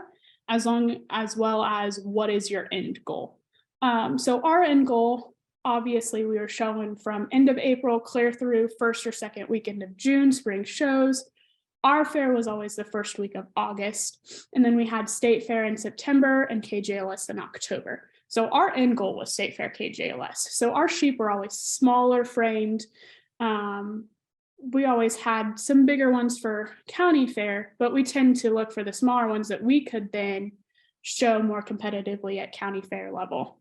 as well as what is your end goal. So our end goal, obviously, we were showing from end of April clear through first or second weekend of June, spring shows. Our fair was always the first week of August. And then we had state fair in September and KJLS in October. So our end goal was state fair KJLS. So our sheep were always smaller framed. We always had some bigger ones for county fair, but we tend to look for the smaller ones that we could then show more competitively at county fair level.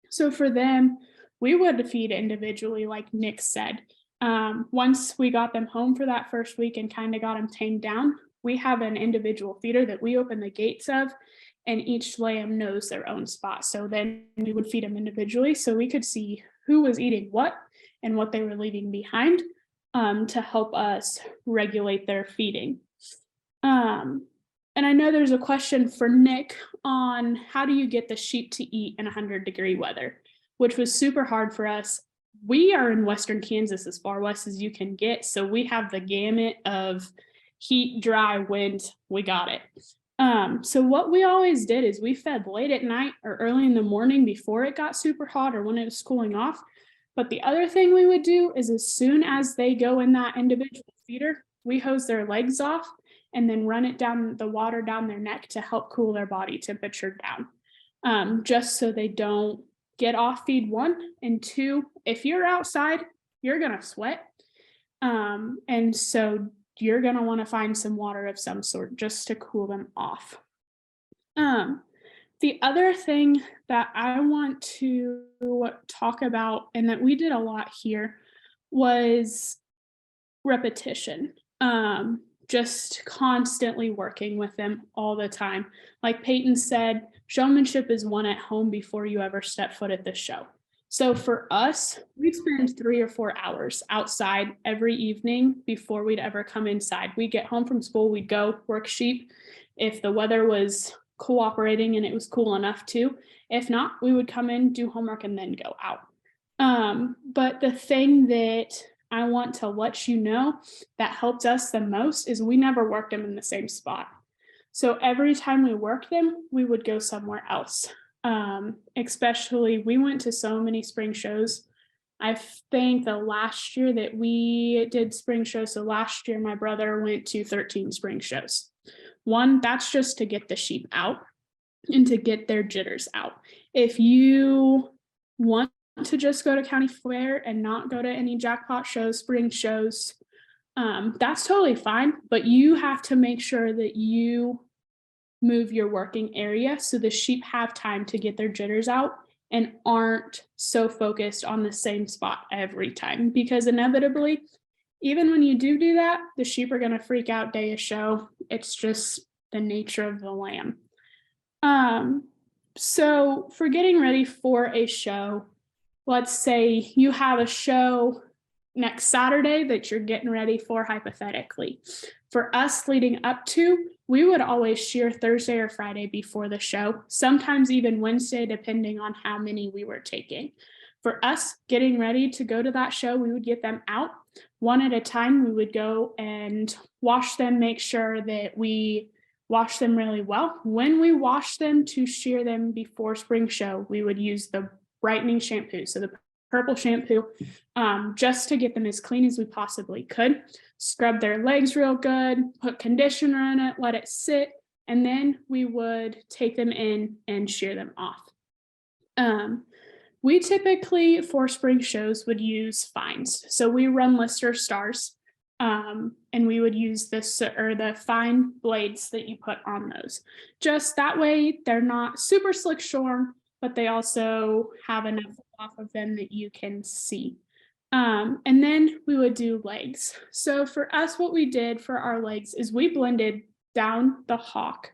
So for them, we would feed individually, like Nick said. Once we got them home for that first week and kind of got them tamed down, we have an individual feeder that we open the gates of, and each lamb knows their own spot. So then we would feed them individually so we could see who was eating what and what they were leaving behind, to help us regulate their feeding. And I know there's a question for Nick on how do you get the sheep to eat in 100-degree weather, which was super hard for us. We are in Western Kansas, as far west as you can get. So we have the gamut of heat, dry, wind. We got it. So what we always did is we fed late at night or early in the morning before it got super hot or when it was cooling off. But the other thing we would do is as soon as they go in that individual feeder, we hose their legs off and then run it down the water down their neck to help cool their body temperature down. Just so they don't get off feed, 1, and 2, if you're outside, you're gonna sweat. And so you're gonna want to find some water of some sort just to cool them off. The other thing that I want to talk about and that we did a lot here was repetition. Just constantly working with them all the time. Like Peyton said, showmanship is won at home before you ever step foot at the show. So for us, we'd spend 3 or 4 hours outside every evening before we'd ever come inside. We'd get home from school, we'd go work sheep. If the weather was cooperating and it was cool enough to. If not, we would come in, do homework, and then go out. But the thing that I want to let you know that helped us the most is we never worked them in the same spot. So every time we worked them, we would go somewhere else. Especially, we went to so many spring shows. I think the last year that we did spring shows, so last year my brother went to 13 spring shows. One, that's just to get the sheep out and to get their jitters out. If you want to just go to county fair and not go to any jackpot shows, spring shows, that's totally fine, but you have to make sure that you move your working area so the sheep have time to get their jitters out and aren't so focused on the same spot every time, because inevitably, even when you do that, the sheep are going to freak out day of show. It's just the nature of the lamb. So for getting ready for a show, let's say you have a show next Saturday that you're getting ready for, hypothetically. For us leading up to, we would always shear Thursday or Friday before the show, sometimes even Wednesday, depending on how many we were taking. For us getting ready to go to that show, we would get them out one at a time. We would go and wash them, make sure that we wash them really well. When we wash them to shear them before spring show, we would use the brightening shampoo, so the purple shampoo, just to get them as clean as we possibly could. Scrub their legs real good, put conditioner in it, let it sit, and then we would take them in and shear them off. We typically, for spring shows, would use fines. So we run Lister Stars, and we would use the fine blades that you put on those. Just that way, they're not super slick shorn, but they also have enough off of them that you can see. And then we would do legs. So for us, what we did for our legs is we blended down the hock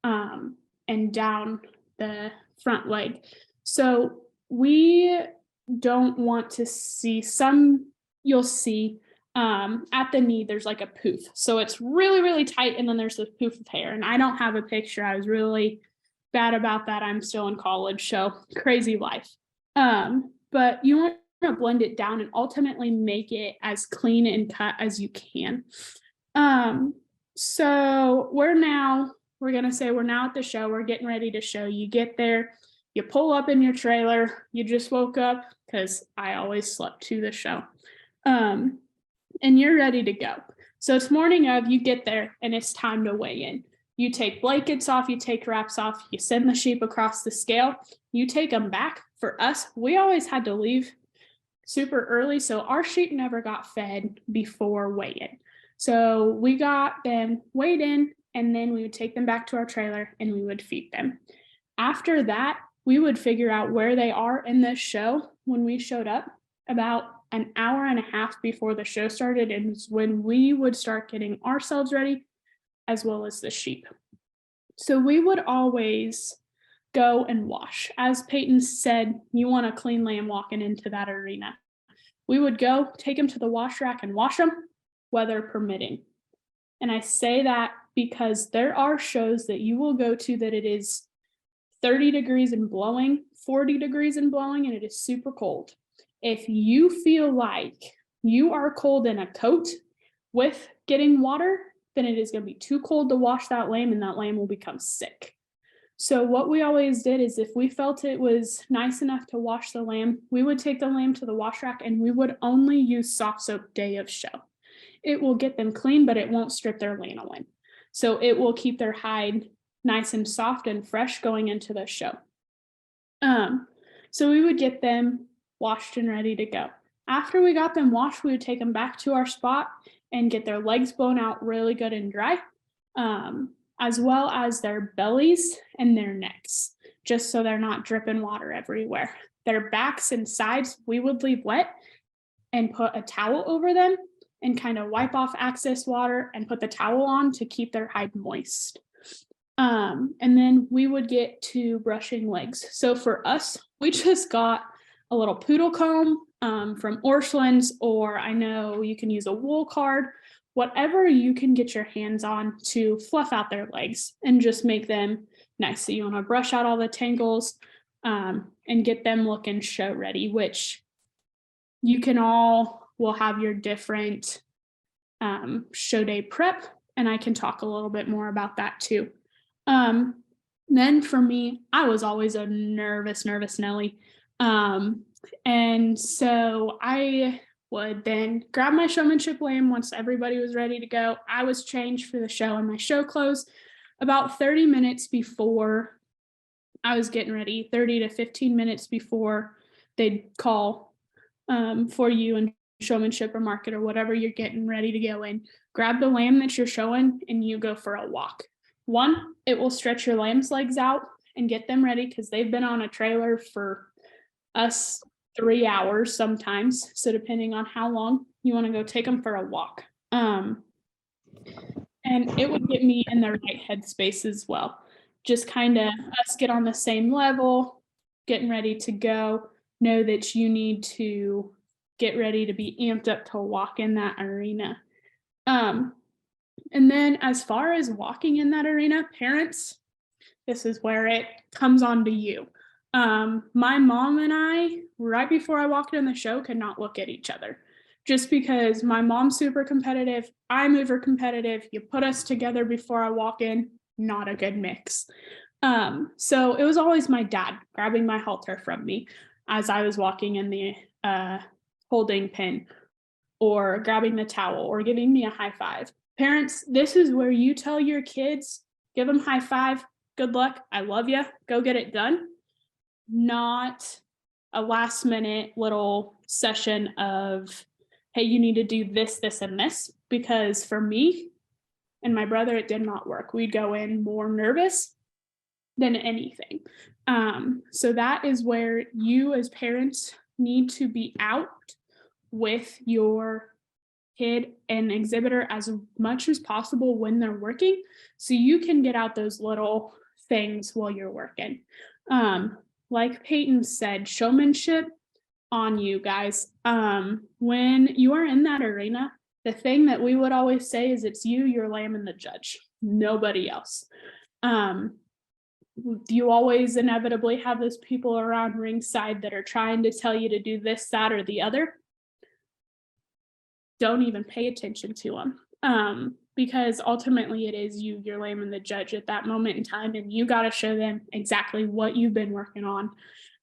and down the front leg. So we don't want to see some, you'll see at the knee, there's like a poof. So it's really, really tight. And then there's this poof of hair. And I don't have a picture. I was really bad about that. I'm still in college, so crazy life. But you want to blend it down and ultimately make it as clean and cut as you can. So we're now at the show. We're getting ready to show. You get there, you pull up in your trailer. You just woke up, because I always slept to the show. And you're ready to go. So it's morning of, you get there and it's time to weigh in. You take blankets off, you take wraps off, you send the sheep across the scale, you take them back. For us, we always had to leave super early, so our sheep never got fed before weigh-in. So we got them weighed in, and then we would take them back to our trailer and we would feed them. After that, we would figure out where they are in the show. When we showed up, about an hour and a half before the show started, and when we would start getting ourselves ready, as well as the sheep. So we would always go and wash. As Peyton said, you want a clean lamb walking into that arena. We would go take them to the wash rack and wash them, weather permitting. And I say that because there are shows that you will go to that it is 30 degrees and blowing, 40 degrees and blowing, and it is super cold. If you feel like you are cold in a coat with getting water, then it is going to be too cold to wash that lamb and that lamb will become sick. So what we always did is if we felt it was nice enough to wash the lamb, we would take the lamb to the wash rack and we would only use soft soap day of show. It will get them clean, but it won't strip their lanolin. So it will keep their hide nice and soft and fresh going into the show. So we would get them washed and ready to go. After we got them washed, we would take them back to our spot and get their legs blown out really good and dry, as well as their bellies and their necks, just so they're not dripping water everywhere. Their backs and sides, we would leave wet and put a towel over them and kind of wipe off excess water and put the towel on to keep their hide moist. And then we would get to brushing legs. So for us, we just got a little poodle comb from Orscheln's, or I know you can use a wool card, whatever you can get your hands on to fluff out their legs and just make them nice. So you want to brush out all the tangles and get them looking show ready, which you can all will have your different show day prep, and I can talk a little bit more about that too. Then for me, I was always a nervous Nelly. And so I would then grab my showmanship lamb once everybody was ready to go. I was changed for the show in my show clothes about 30 minutes before I was getting ready, 30 to 15 minutes before they'd call for you and showmanship or market or whatever you're getting ready to go in. Grab the lamb that you're showing and you go for a walk. One, it will stretch your lamb's legs out and get them ready because they've been on a trailer for us 3 hours sometimes. So depending on how long you want to go take them for a walk. And it would get me in the right headspace as well. Just kind of us get on the same level, getting ready to go, know that you need to get ready to be amped up to walk in that arena. And then as far as walking in that arena, parents, this is where it comes on to you. My mom and I, right before I walked in the show, could not look at each other just because my mom's super competitive. I'm uber competitive. You put us together before I walk in, not a good mix. So it was always my dad grabbing my halter from me as I was walking in the holding pin or grabbing the towel or giving me a high five. Parents, this is where you tell your kids, give them high five, good luck, I love you, go get it done. Not a last minute little session of, hey, you need to do this, this, and this, because for me and my brother, it did not work. We'd go in more nervous than anything. So that is where you as parents need to be out with your kid and exhibitor as much as possible when they're working, so you can get out those little things while you're working. Like Peyton said, showmanship on you guys. When you are in that arena, the thing that we would always say is it's you, your lamb, and the judge, nobody else. You always inevitably have those people around ringside that are trying to tell you to do this, that, or the other. Don't even pay attention to them, because ultimately it is you, your lamb, and the judge at that moment in time, and you got to show them exactly what you've been working on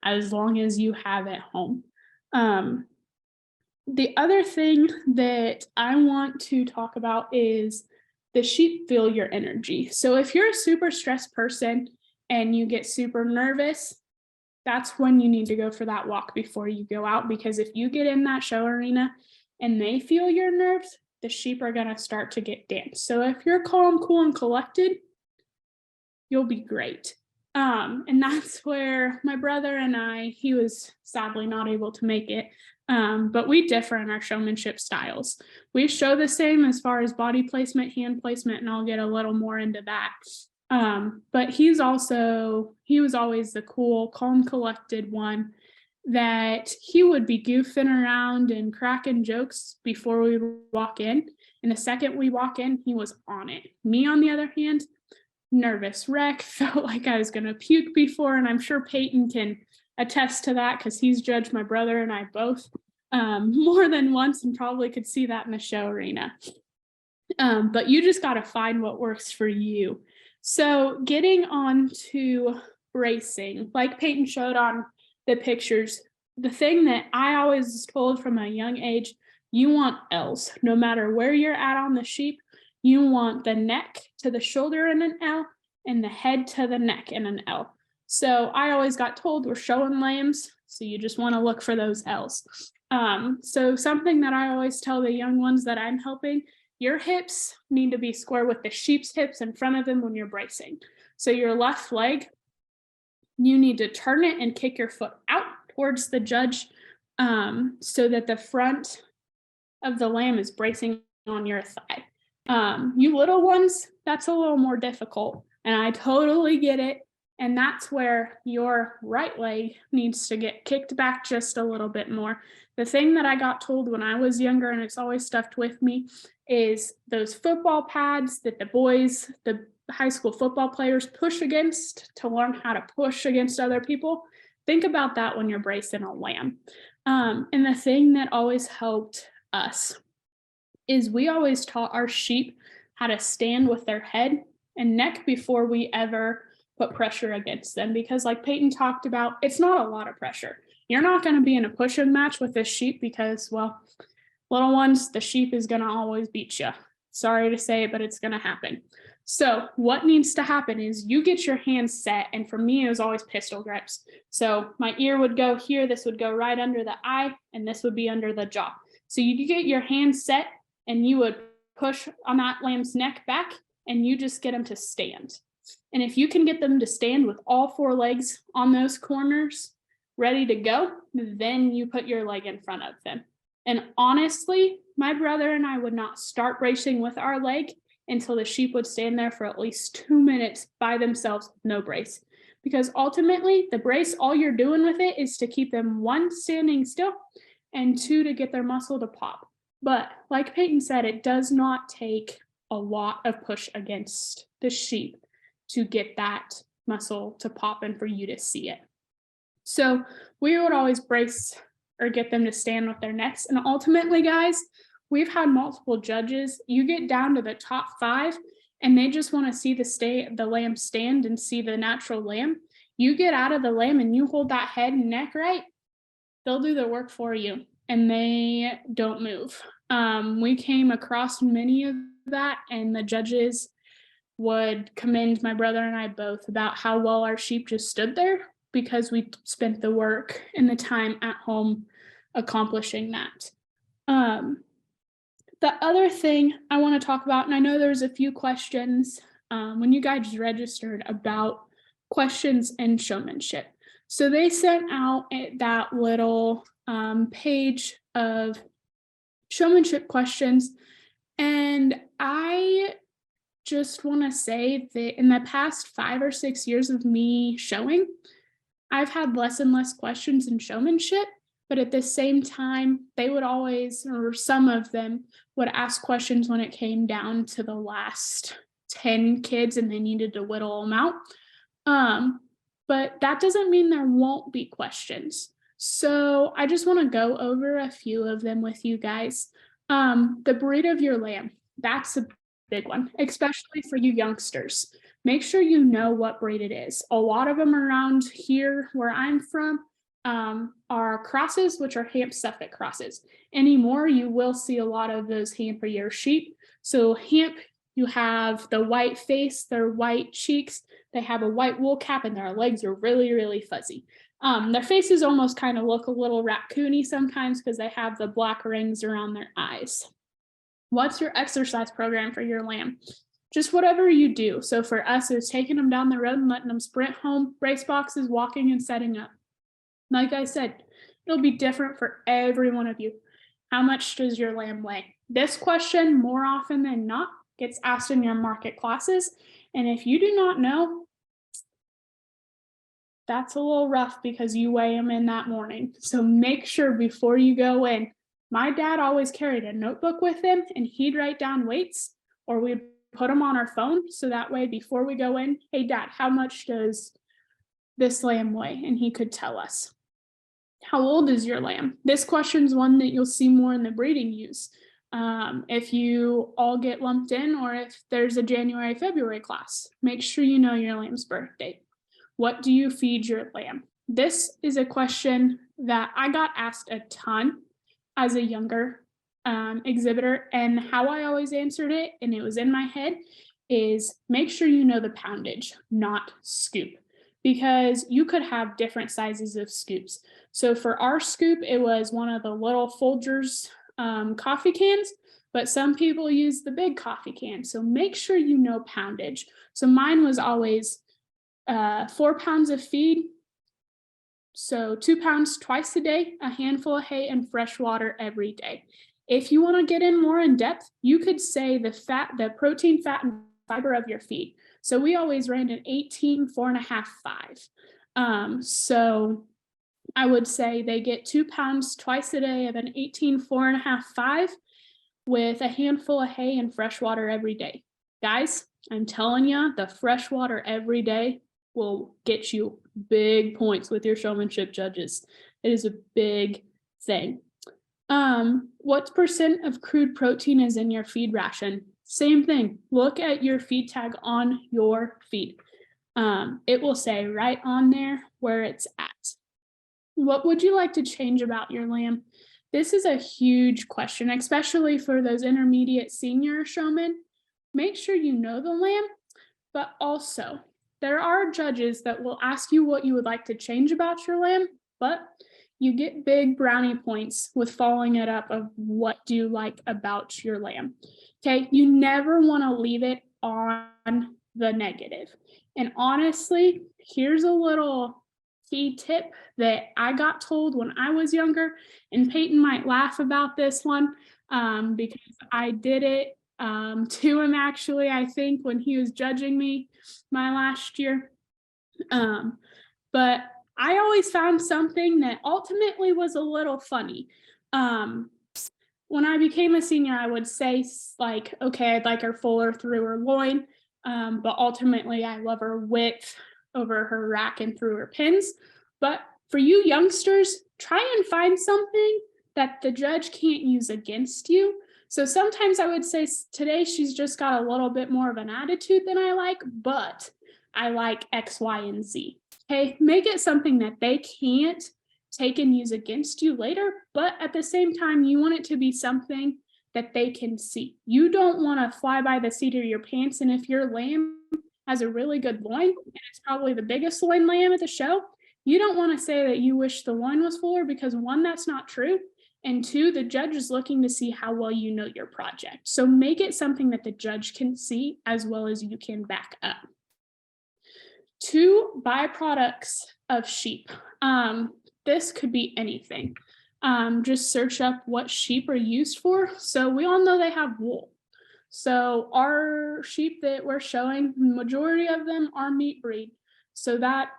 as long as you have at home. The other thing that I want to talk about is the sheep feel your energy. So if you're a super stressed person and you get super nervous, that's when you need to go for that walk before you go out, because if you get in that show arena and they feel your nerves, the sheep are going to start to get danced. So if you're calm, cool, and collected, you'll be great. And that's where my brother and I, he was sadly not able to make it, but we differ in our showmanship styles. We show the same as far as body placement, hand placement, and I'll get a little more into that. But he was always the cool, calm, collected one that he would be goofing around and cracking jokes before we walk in. And the second we walk in, he was on it. Me, on the other hand, nervous wreck, felt like I was going to puke before. And I'm sure Peyton can attest to that because he's judged my brother and I both more than once and probably could see that in the show arena. But you just got to find what works for you. So getting on to bracing, like Peyton showed on the pictures, the thing that I always was told from a young age, you want L's. No matter where you're at on the sheep, you want the neck to the shoulder in an L and the head to the neck in an L. So I always got told we're showing lambs, so you just want to look for those L's. So something that I always tell the young ones that I'm helping, your hips need to be square with the sheep's hips in front of them when you're bracing. So your left leg, you need to turn it and kick your foot out towards the judge, so that the front of the lamb is bracing on your thigh. You little ones, that's a little more difficult, and I totally get it. And that's where your right leg needs to get kicked back just a little bit more. The thing that I got told when I was younger, and it's always stuck with me, is those football pads that the high school football players push against to learn how to push against other people. Think about that when you're bracing a lamb. And the thing that always helped us is we always taught our sheep how to stand with their head and neck before we ever put pressure against them, because like Peyton talked about, it's not a lot of pressure. You're not going to be in a push-in match with this sheep because, well, little ones, the sheep is going to always beat you. Sorry to say it, but it's going to happen. So what needs to happen is you get your hands set, and for me, it was always pistol grips. So my ear would go here, this would go right under the eye, and this would be under the jaw. So you get your hands set, and you would push on that lamb's neck back, and you just get them to stand. And if you can get them to stand with all four legs on those corners, ready to go, then you put your leg in front of them. And honestly, my brother and I would not start bracing with our leg until the sheep would stand there for at least 2 minutes by themselves, no brace. Because ultimately, the brace, all you're doing with it is to keep them, one, standing still, and two, to get their muscle to pop. But like Peyton said, it does not take a lot of push against the sheep to get that muscle to pop and for you to see it. So we would always brace or get them to stand with their necks. And ultimately, guys, we've had multiple judges. You get down to the top 5 and they just want to see the lamb stand and see the natural lamb. You get out of the lamb and you hold that head and neck right, they'll do the work for you and they don't move. We came across many of that, and the judges would commend my brother and I both about how well our sheep just stood there because we spent the work and the time at home accomplishing that. The other thing I want to talk about, and I know there's a few questions when you guys registered about questions and showmanship. So they sent out that little page of showmanship questions, and I just want to say that in the past 5 or 6 years of me showing, I've had less and less questions in showmanship, but at the same time, they would always, or some of them would ask questions when it came down to the last 10 kids and they needed to whittle them out. But that doesn't mean there won't be questions. So I just want to go over a few of them with you guys. The breed of your lamb, that's a big one, especially for you youngsters. Make sure you know what breed it is. A lot of them around here where I'm from are crosses, which are Hamp Suffolk crosses. Anymore, you will see a lot of those Hamp-a-year sheep. So Hamp, you have the white face, their white cheeks, they have a white wool cap, and their legs are really, really fuzzy. Their faces almost kind of look a little raccoony sometimes because they have the black rings around their eyes. What's your exercise program for your lamb? Just whatever you do. So for us, it's taking them down the road and letting them sprint home, brace boxes, walking and setting up. Like I said, it'll be different for every one of you. How much does your lamb weigh? This question, more often than not, gets asked in your market classes. And if you do not know, that's a little rough because you weigh them in that morning. So make sure before you go in. My dad always carried a notebook with him and he'd write down weights, or we'd put them on our phone. So that way, before we go in, hey dad, how much does this lamb weigh? And he could tell us. How old is your lamb? This question is one that you'll see more in the breeding use. If you all get lumped in, or if there's a January, February class, make sure you know your lamb's birth date. What do you feed your lamb? This is a question that I got asked a ton as a younger exhibitor, and how I always answered it, and it was in my head, is make sure you know the poundage, not scoop, because you could have different sizes of scoops. So for our scoop, it was one of the little Folgers coffee cans, but some people use the big coffee can. So make sure you know poundage. So mine was always 4 pounds of feed. So 2 pounds twice a day, a handful of hay, and fresh water every day. If you want to get in more in depth, you could say the protein, fat, and fiber of your feed. So we always ran an 18, 4.5, 5. So I would say they get 2 pounds twice a day of an 18, 4.5, 5 with a handful of hay and fresh water every day. Guys, I'm telling you, the fresh water every day will get you big points with your showmanship judges. It is a big thing. What percent of crude protein is in your feed ration? Same thing. Look at your feed tag on your feed. It will say right on there where it's at. What would you like to change about your lamb? This is a huge question, especially for those intermediate senior showmen. Make sure you know the lamb, but also there are judges that will ask you what you would like to change about your lamb, but you get big brownie points with following it up of what do you like about your lamb. Okay, you never want to leave it on the negative. And honestly, here's a little key tip that I got told when I was younger, and Peyton might laugh about this one because I did it to him actually, I think, when he was judging me my last year. But I always found something that ultimately was a little funny. When I became a senior, I would say like, okay, I'd like her fuller through her loin, but ultimately I love her width over her rack and through her pins. But for you youngsters, try and find something that the judge can't use against you. So sometimes I would say today she's just got a little bit more of an attitude than I like, but I like X, Y, and Z. Okay, make it something that they can't take and use against you later, but at the same time, you want it to be something that they can see. You don't want to fly by the seat of your pants, and if your lamb has a really good loin, and it's probably the biggest loin lamb at the show, you don't want to say that you wish the loin was fuller, because one, that's not true, and two, the judge is looking to see how well you know your project. So make it something that the judge can see as well as you can back up. 2 byproducts of sheep. This could be anything. Just search up what sheep are used for. So we all know they have wool. So our sheep that we're showing, majority of them are meat breed. So that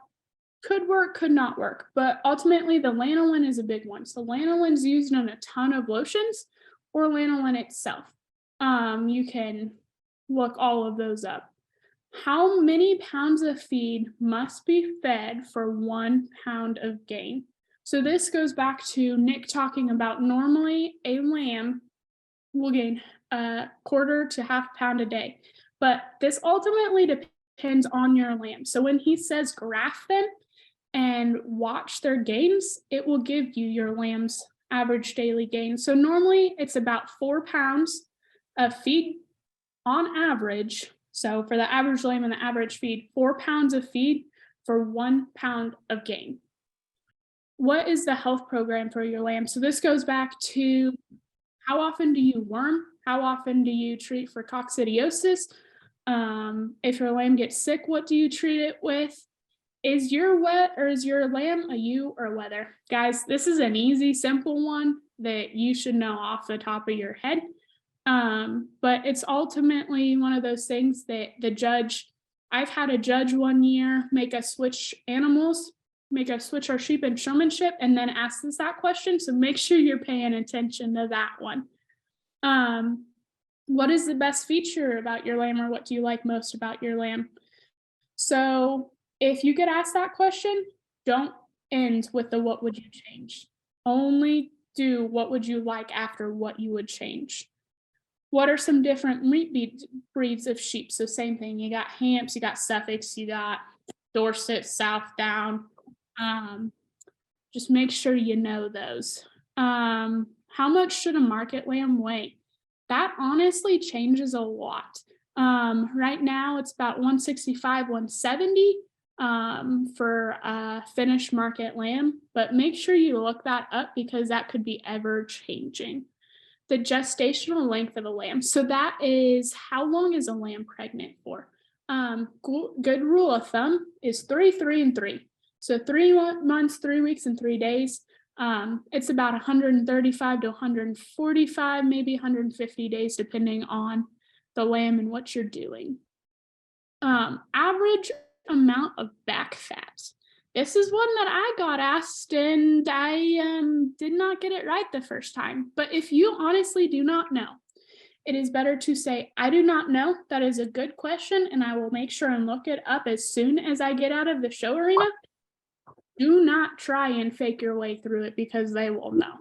could work, could not work. But ultimately the lanolin is a big one. So lanolin's used in a ton of lotions, or lanolin itself. You can look all of those up. How many pounds of feed must be fed for 1 pound of gain? So this goes back to Nick talking about normally a lamb will gain a quarter to half pound a day, but this ultimately depends on your lamb. So when he says graph them and watch their gains, it will give you your lamb's average daily gain. So normally it's about 4 pounds of feed on average. So for the average lamb and the average feed, 4 pounds of feed for 1 pound of gain. What is the health program for your lamb? So this goes back to how often do you worm? How often do you treat for coccidiosis? If your lamb gets sick, what do you treat it with? Is your lamb a ewe or wether? Guys, this is an easy, simple one that you should know off the top of your head. But it's ultimately one of those things that the judge, I've had a judge one year make us switch animals, make us switch our sheep in showmanship, and then ask us that question. So make sure you're paying attention to that one. What is the best feature about your lamb, or what do you like most about your lamb? So if you get asked that question, don't end with the what would you change. Only do what would you like after what you would change. what are some different breeds of sheep? So same thing, you got Hamps, you got Suffolks, you got Dorset, Southdown. Just make sure you know those. How much should a market lamb weigh? That honestly changes a lot. Right now it's about 165, 170 for a finished market lamb, but make sure you look that up because that could be ever changing. The gestational length of a lamb. So that is how long is a lamb pregnant for? Good rule of thumb is 3, 3, and 3. So 3 months, 3 weeks, and 3 days. It's about 135 to 145, maybe 150 days, depending on the lamb and what you're doing. Average amount of back fat. This is one that I got asked and I did not get it right the first time. But if you honestly do not know, it is better to say, I do not know. That is a good question, and I will make sure and look it up as soon as I get out of the show arena. Do not try and fake your way through it because they will know.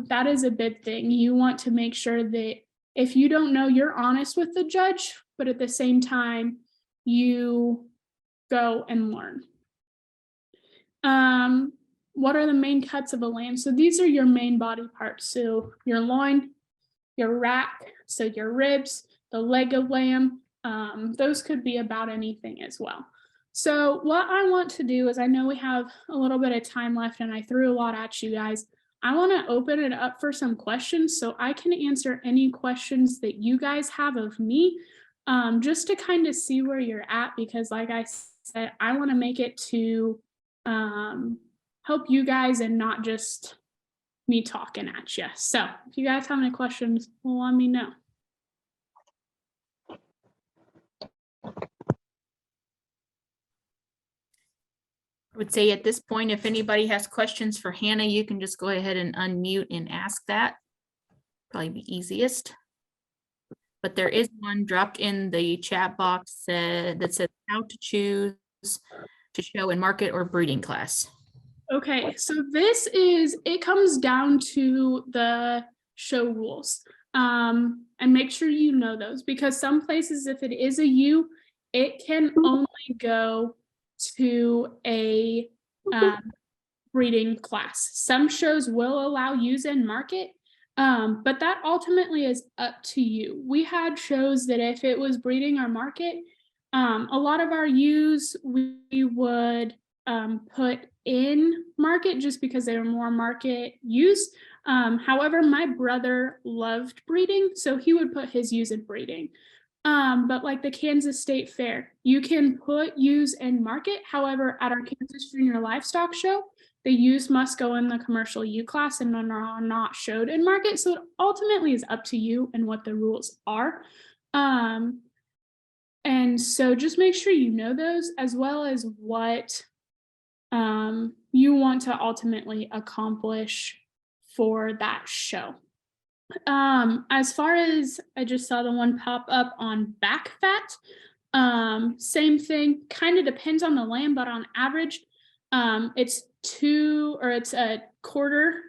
That is a big thing. You want to make sure that if you don't know, you're honest with the judge, but at the same time, you go and learn. What are the main cuts of a lamb? So these are your main body parts. So your loin, your rack, so your ribs, the leg of lamb, those could be about anything as well. So what I want to do is, I know we have a little bit of time left and I threw a lot at you guys. I want to open it up for some questions so I can answer any questions that you guys have of me, just to kind of see where you're at, because like I said, I want to make it to help you guys and not just me talking at you. So if you guys have any questions, let me know. I would say at this point, if anybody has questions for Hannah, you can just go ahead and unmute and ask that. Probably be easiest. But there is one dropped in the chat box that says how to choose to show in market or breeding class. Okay, so it comes down to the show rules. And make sure you know those, because some places, if it is a U, it can only go to a breeding class. Some shows will allow use in market, but that ultimately is up to you. We had shows that if it was breeding or market, a lot of our ewes we would put in market just because they were more market ewes. However, my brother loved breeding, so he would put his ewes in breeding. But like the Kansas State Fair, you can put ewes in market. However, at our Kansas Junior Livestock Show, the ewes must go in the commercial ewe class and are not showed in market. So it ultimately is up to you and what the rules are. And so just make sure you know those, as well as what you want to ultimately accomplish for that show. As far as, I just saw the one pop up on back fat, same thing, kind of depends on the lamb, but on average, it's a quarter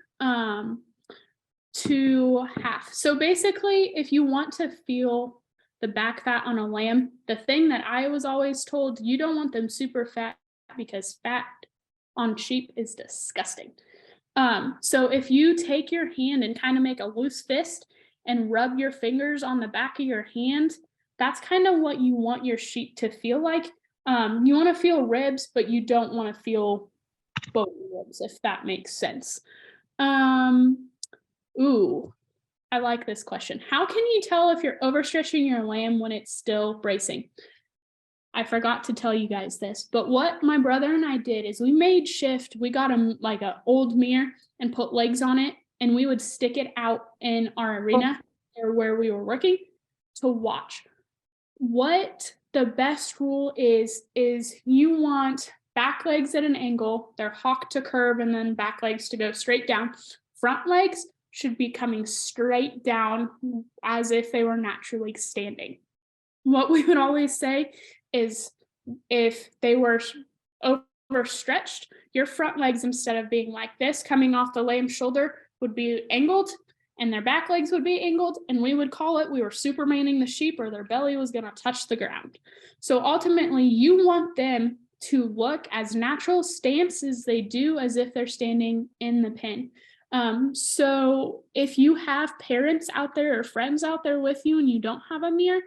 to half. So basically, if you want to feel the back fat on a lamb, the thing that I was always told, you don't want them super fat because fat on sheep is disgusting. So if you take your hand and kind of make a loose fist and rub your fingers on the back of your hand, that's kind of what you want your sheep to feel like. You want to feel ribs, but you don't want to feel both ribs, if that makes sense. Ooh, I like this question. How can you tell if you're overstretching your lamb when it's still bracing? I forgot to tell you guys this, but what my brother and I did is we made shift. We got like an old mirror and put legs on it, and we would stick it out in our arena or where we were working to watch. What the best rule is you want back legs at an angle, their hock to curve, and then back legs to go straight down. Front legs should be coming straight down as if they were naturally standing. What we would always say is if they were overstretched, your front legs, instead of being like this, coming off the lamb's shoulder, would be angled, and their back legs would be angled, and we would call it we were supermaning the sheep, or their belly was going to touch the ground. So ultimately, you want them to look as natural stance as they do as if they're standing in the pen. So if you have parents out there or friends out there with you and you don't have a mirror,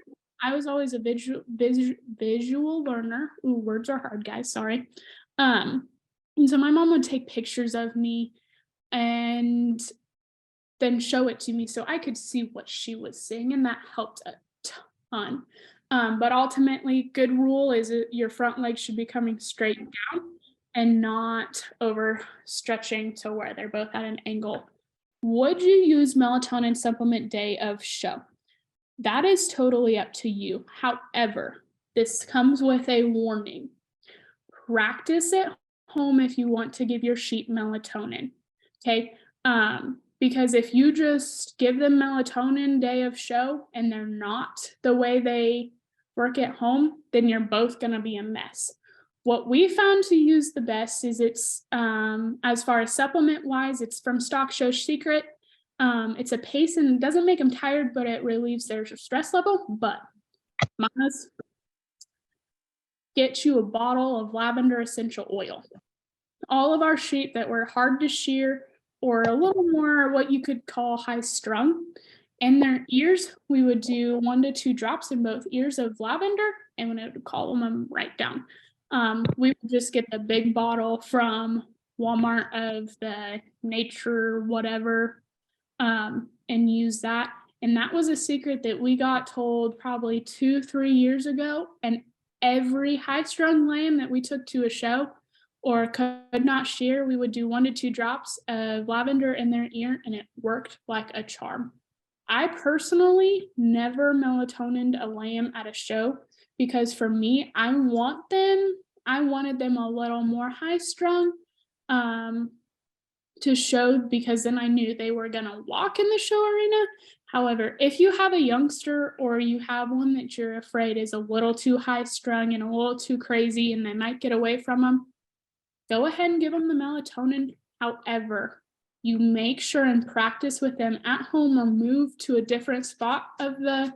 I was always a visual learner. Ooh, words are hard, guys. Sorry. And so my mom would take pictures of me and then show it to me so I could see what she was seeing, and that helped a ton. But ultimately, good rule is that your front leg should be coming straight down and not over stretching to where they're both at an angle. Would you use melatonin supplement day of show? That is totally up to you. However, this comes with a warning. Practice at home if you want to give your sheep melatonin. Okay. Because if you just give them melatonin day of show and they're not the way they work at home, then you're both going to be a mess. What we found to use the best is it's, as far as supplement wise, it's from Stock Show Secret. It's a pace and it doesn't make them tired, but it relieves their stress level. But Mamas, get you a bottle of lavender essential oil. All of our sheep that were hard to shear or a little more what you could call high strung, in their ears, we would do 1 to 2 drops in both ears of lavender, and when it would calm them right down. We would just get the big bottle from Walmart of the nature whatever, and use that. And that was a secret that we got told probably 2-3 years ago. And every high strung lamb that we took to a show or could not shear, we would do 1 to 2 drops of lavender in their ear, and it worked like a charm. I personally never melatonined a lamb at a show because for me, I wanted them a little more high strung to show, because then I knew they were going to walk in the show arena. However, if you have a youngster or you have one that you're afraid is a little too high strung and a little too crazy and they might get away from them, go ahead and give them the melatonin. However, you make sure and practice with them at home or move to a different spot of the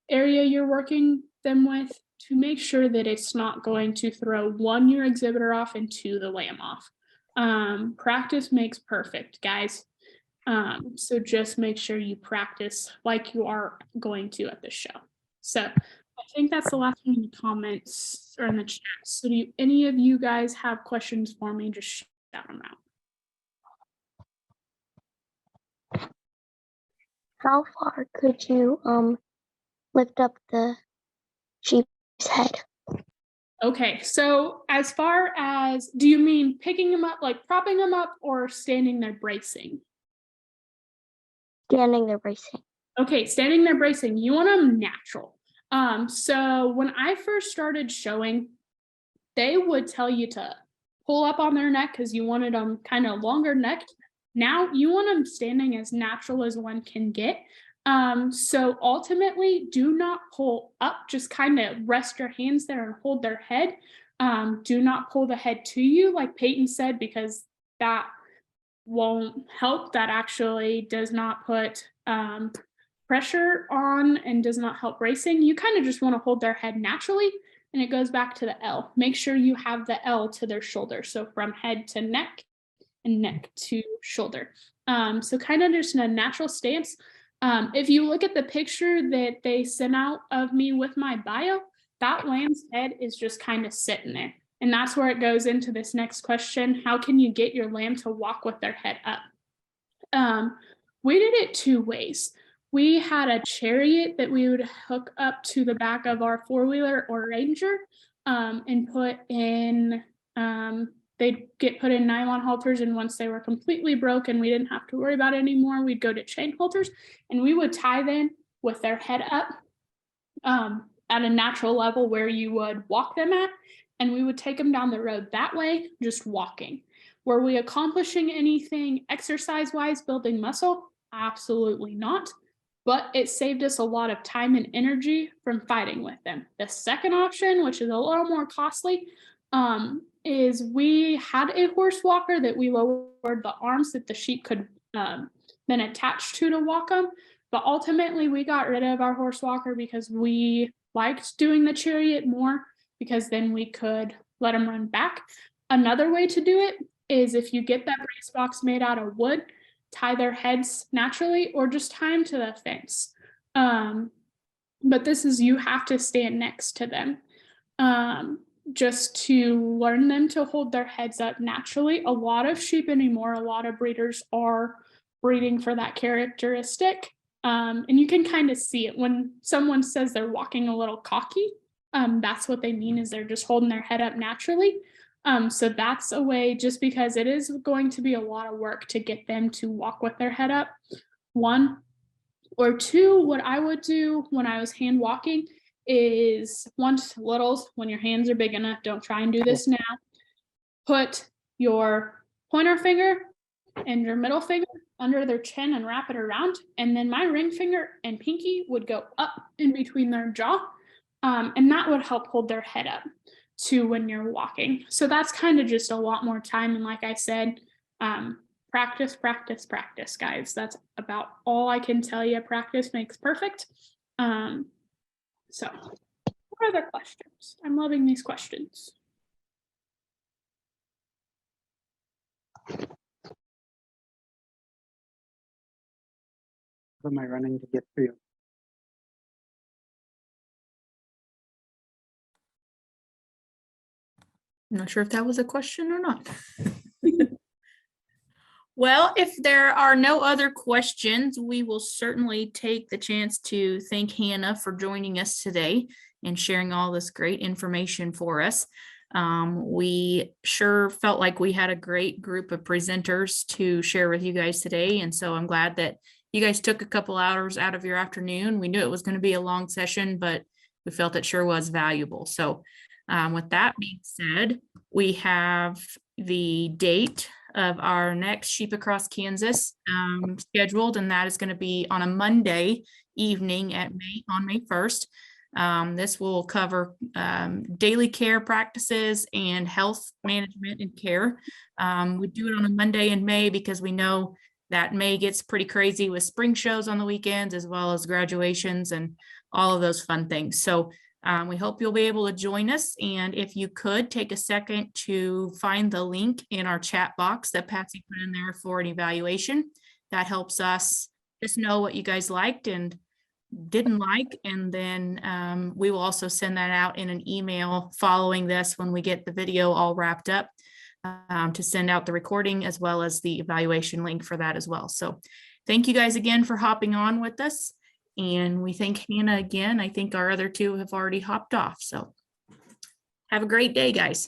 area you're working them with to make sure that it's not going to throw 1, your exhibitor off, and 2, the lamb off. Practice makes perfect, guys. So just make sure you practice like you are going to at the show. So I think that's the last one in the comments or in the chat. So do any of you guys have questions for me? Just shout them out. How far could you lift up the sheep's head? Okay, so as far as, do you mean picking them up, like propping them up, or standing there bracing? Standing there bracing. Okay, standing there bracing, you want them natural. So when I first started showing, they would tell you to pull up on their neck because you wanted them kind of longer necked. Now you want them standing as natural as one can get. So ultimately, do not pull up, just kind of rest your hands there and hold their head. Do not pull the head to you, like Peyton said, because that won't help. That actually does not put pressure on and does not help bracing. You kind of just want to hold their head naturally, and it goes back to the L. Make sure you have the L to their shoulder. So from head to neck and neck to shoulder. So kind of just in a natural stance. If you look at the picture that they sent out of me with my bio, that lamb's head is just kind of sitting there. And that's where it goes into this next question. How can you get your lamb to walk with their head up? We did it 2 ways. We had a chariot that we would hook up to the back of our 4-wheeler or Ranger, and put in, they'd get put in nylon halters, and once they were completely broken, we didn't have to worry about it anymore. We'd go to chain halters, and we would tie them with their head up at a natural level where you would walk them at, and we would take them down the road that way, just walking. Were we accomplishing anything exercise-wise, building muscle? Absolutely not. But it saved us a lot of time and energy from fighting with them. The second option, which is a little more costly, is we had a horse walker that we lowered the arms that the sheep could been attached to walk them. But ultimately, we got rid of our horse walker because we liked doing the chariot more, because then we could let them run back. Another way to do it is if you get that brace box made out of wood, tie their heads naturally, or just tie them to the fence. But this is, you have to stand next to them just to learn them to hold their heads up naturally. A lot of sheep anymore, a lot of breeders are breeding for that characteristic. And you can kind of see it when someone says they're walking a little cocky. That's what they mean, is they're just holding their head up naturally. So that's a way, just because it is going to be a lot of work to get them to walk with their head up. One, or two, what I would do when I was hand walking is, once littles, when your hands are big enough, don't try and do this now. Put your pointer finger and your middle finger under their chin and wrap it around. And then my ring finger and pinky would go up in between their jaw. And that would help hold their head up too when you're walking. So that's kind of just a lot more time. And like I said, practice, practice, practice, guys. That's about all I can tell you. Practice makes perfect. So what other questions? I'm loving these questions. What am I running to get through? I'm not sure if that was a question or not. Well, if there are no other questions, we will certainly take the chance to thank Hannah for joining us today and sharing all this great information for us. We sure felt like we had a great group of presenters to share with you guys today. And so I'm glad that you guys took a couple hours out of your afternoon. We knew it was going to be a long session, but we felt it sure was valuable. So with that being said, we have the date of our next Sheep Across Kansas scheduled, and that is going to be on a Monday evening on May 1st. This will cover daily care practices and health management and care. We do it on a Monday in May because we know that May gets pretty crazy with spring shows on the weekends, as well as graduations and all of those fun things. So we hope you'll be able to join us. And if you could take a second to find the link in our chat box that Patsy put in there for an evaluation, that helps us just know what you guys liked and didn't like. And then we will also send that out in an email following this when we get the video all wrapped up to send out the recording as well as the evaluation link for that as well. So thank you guys again for hopping on with us. And we thank Hannah again. I think our other two have already hopped off. So have a great day, guys.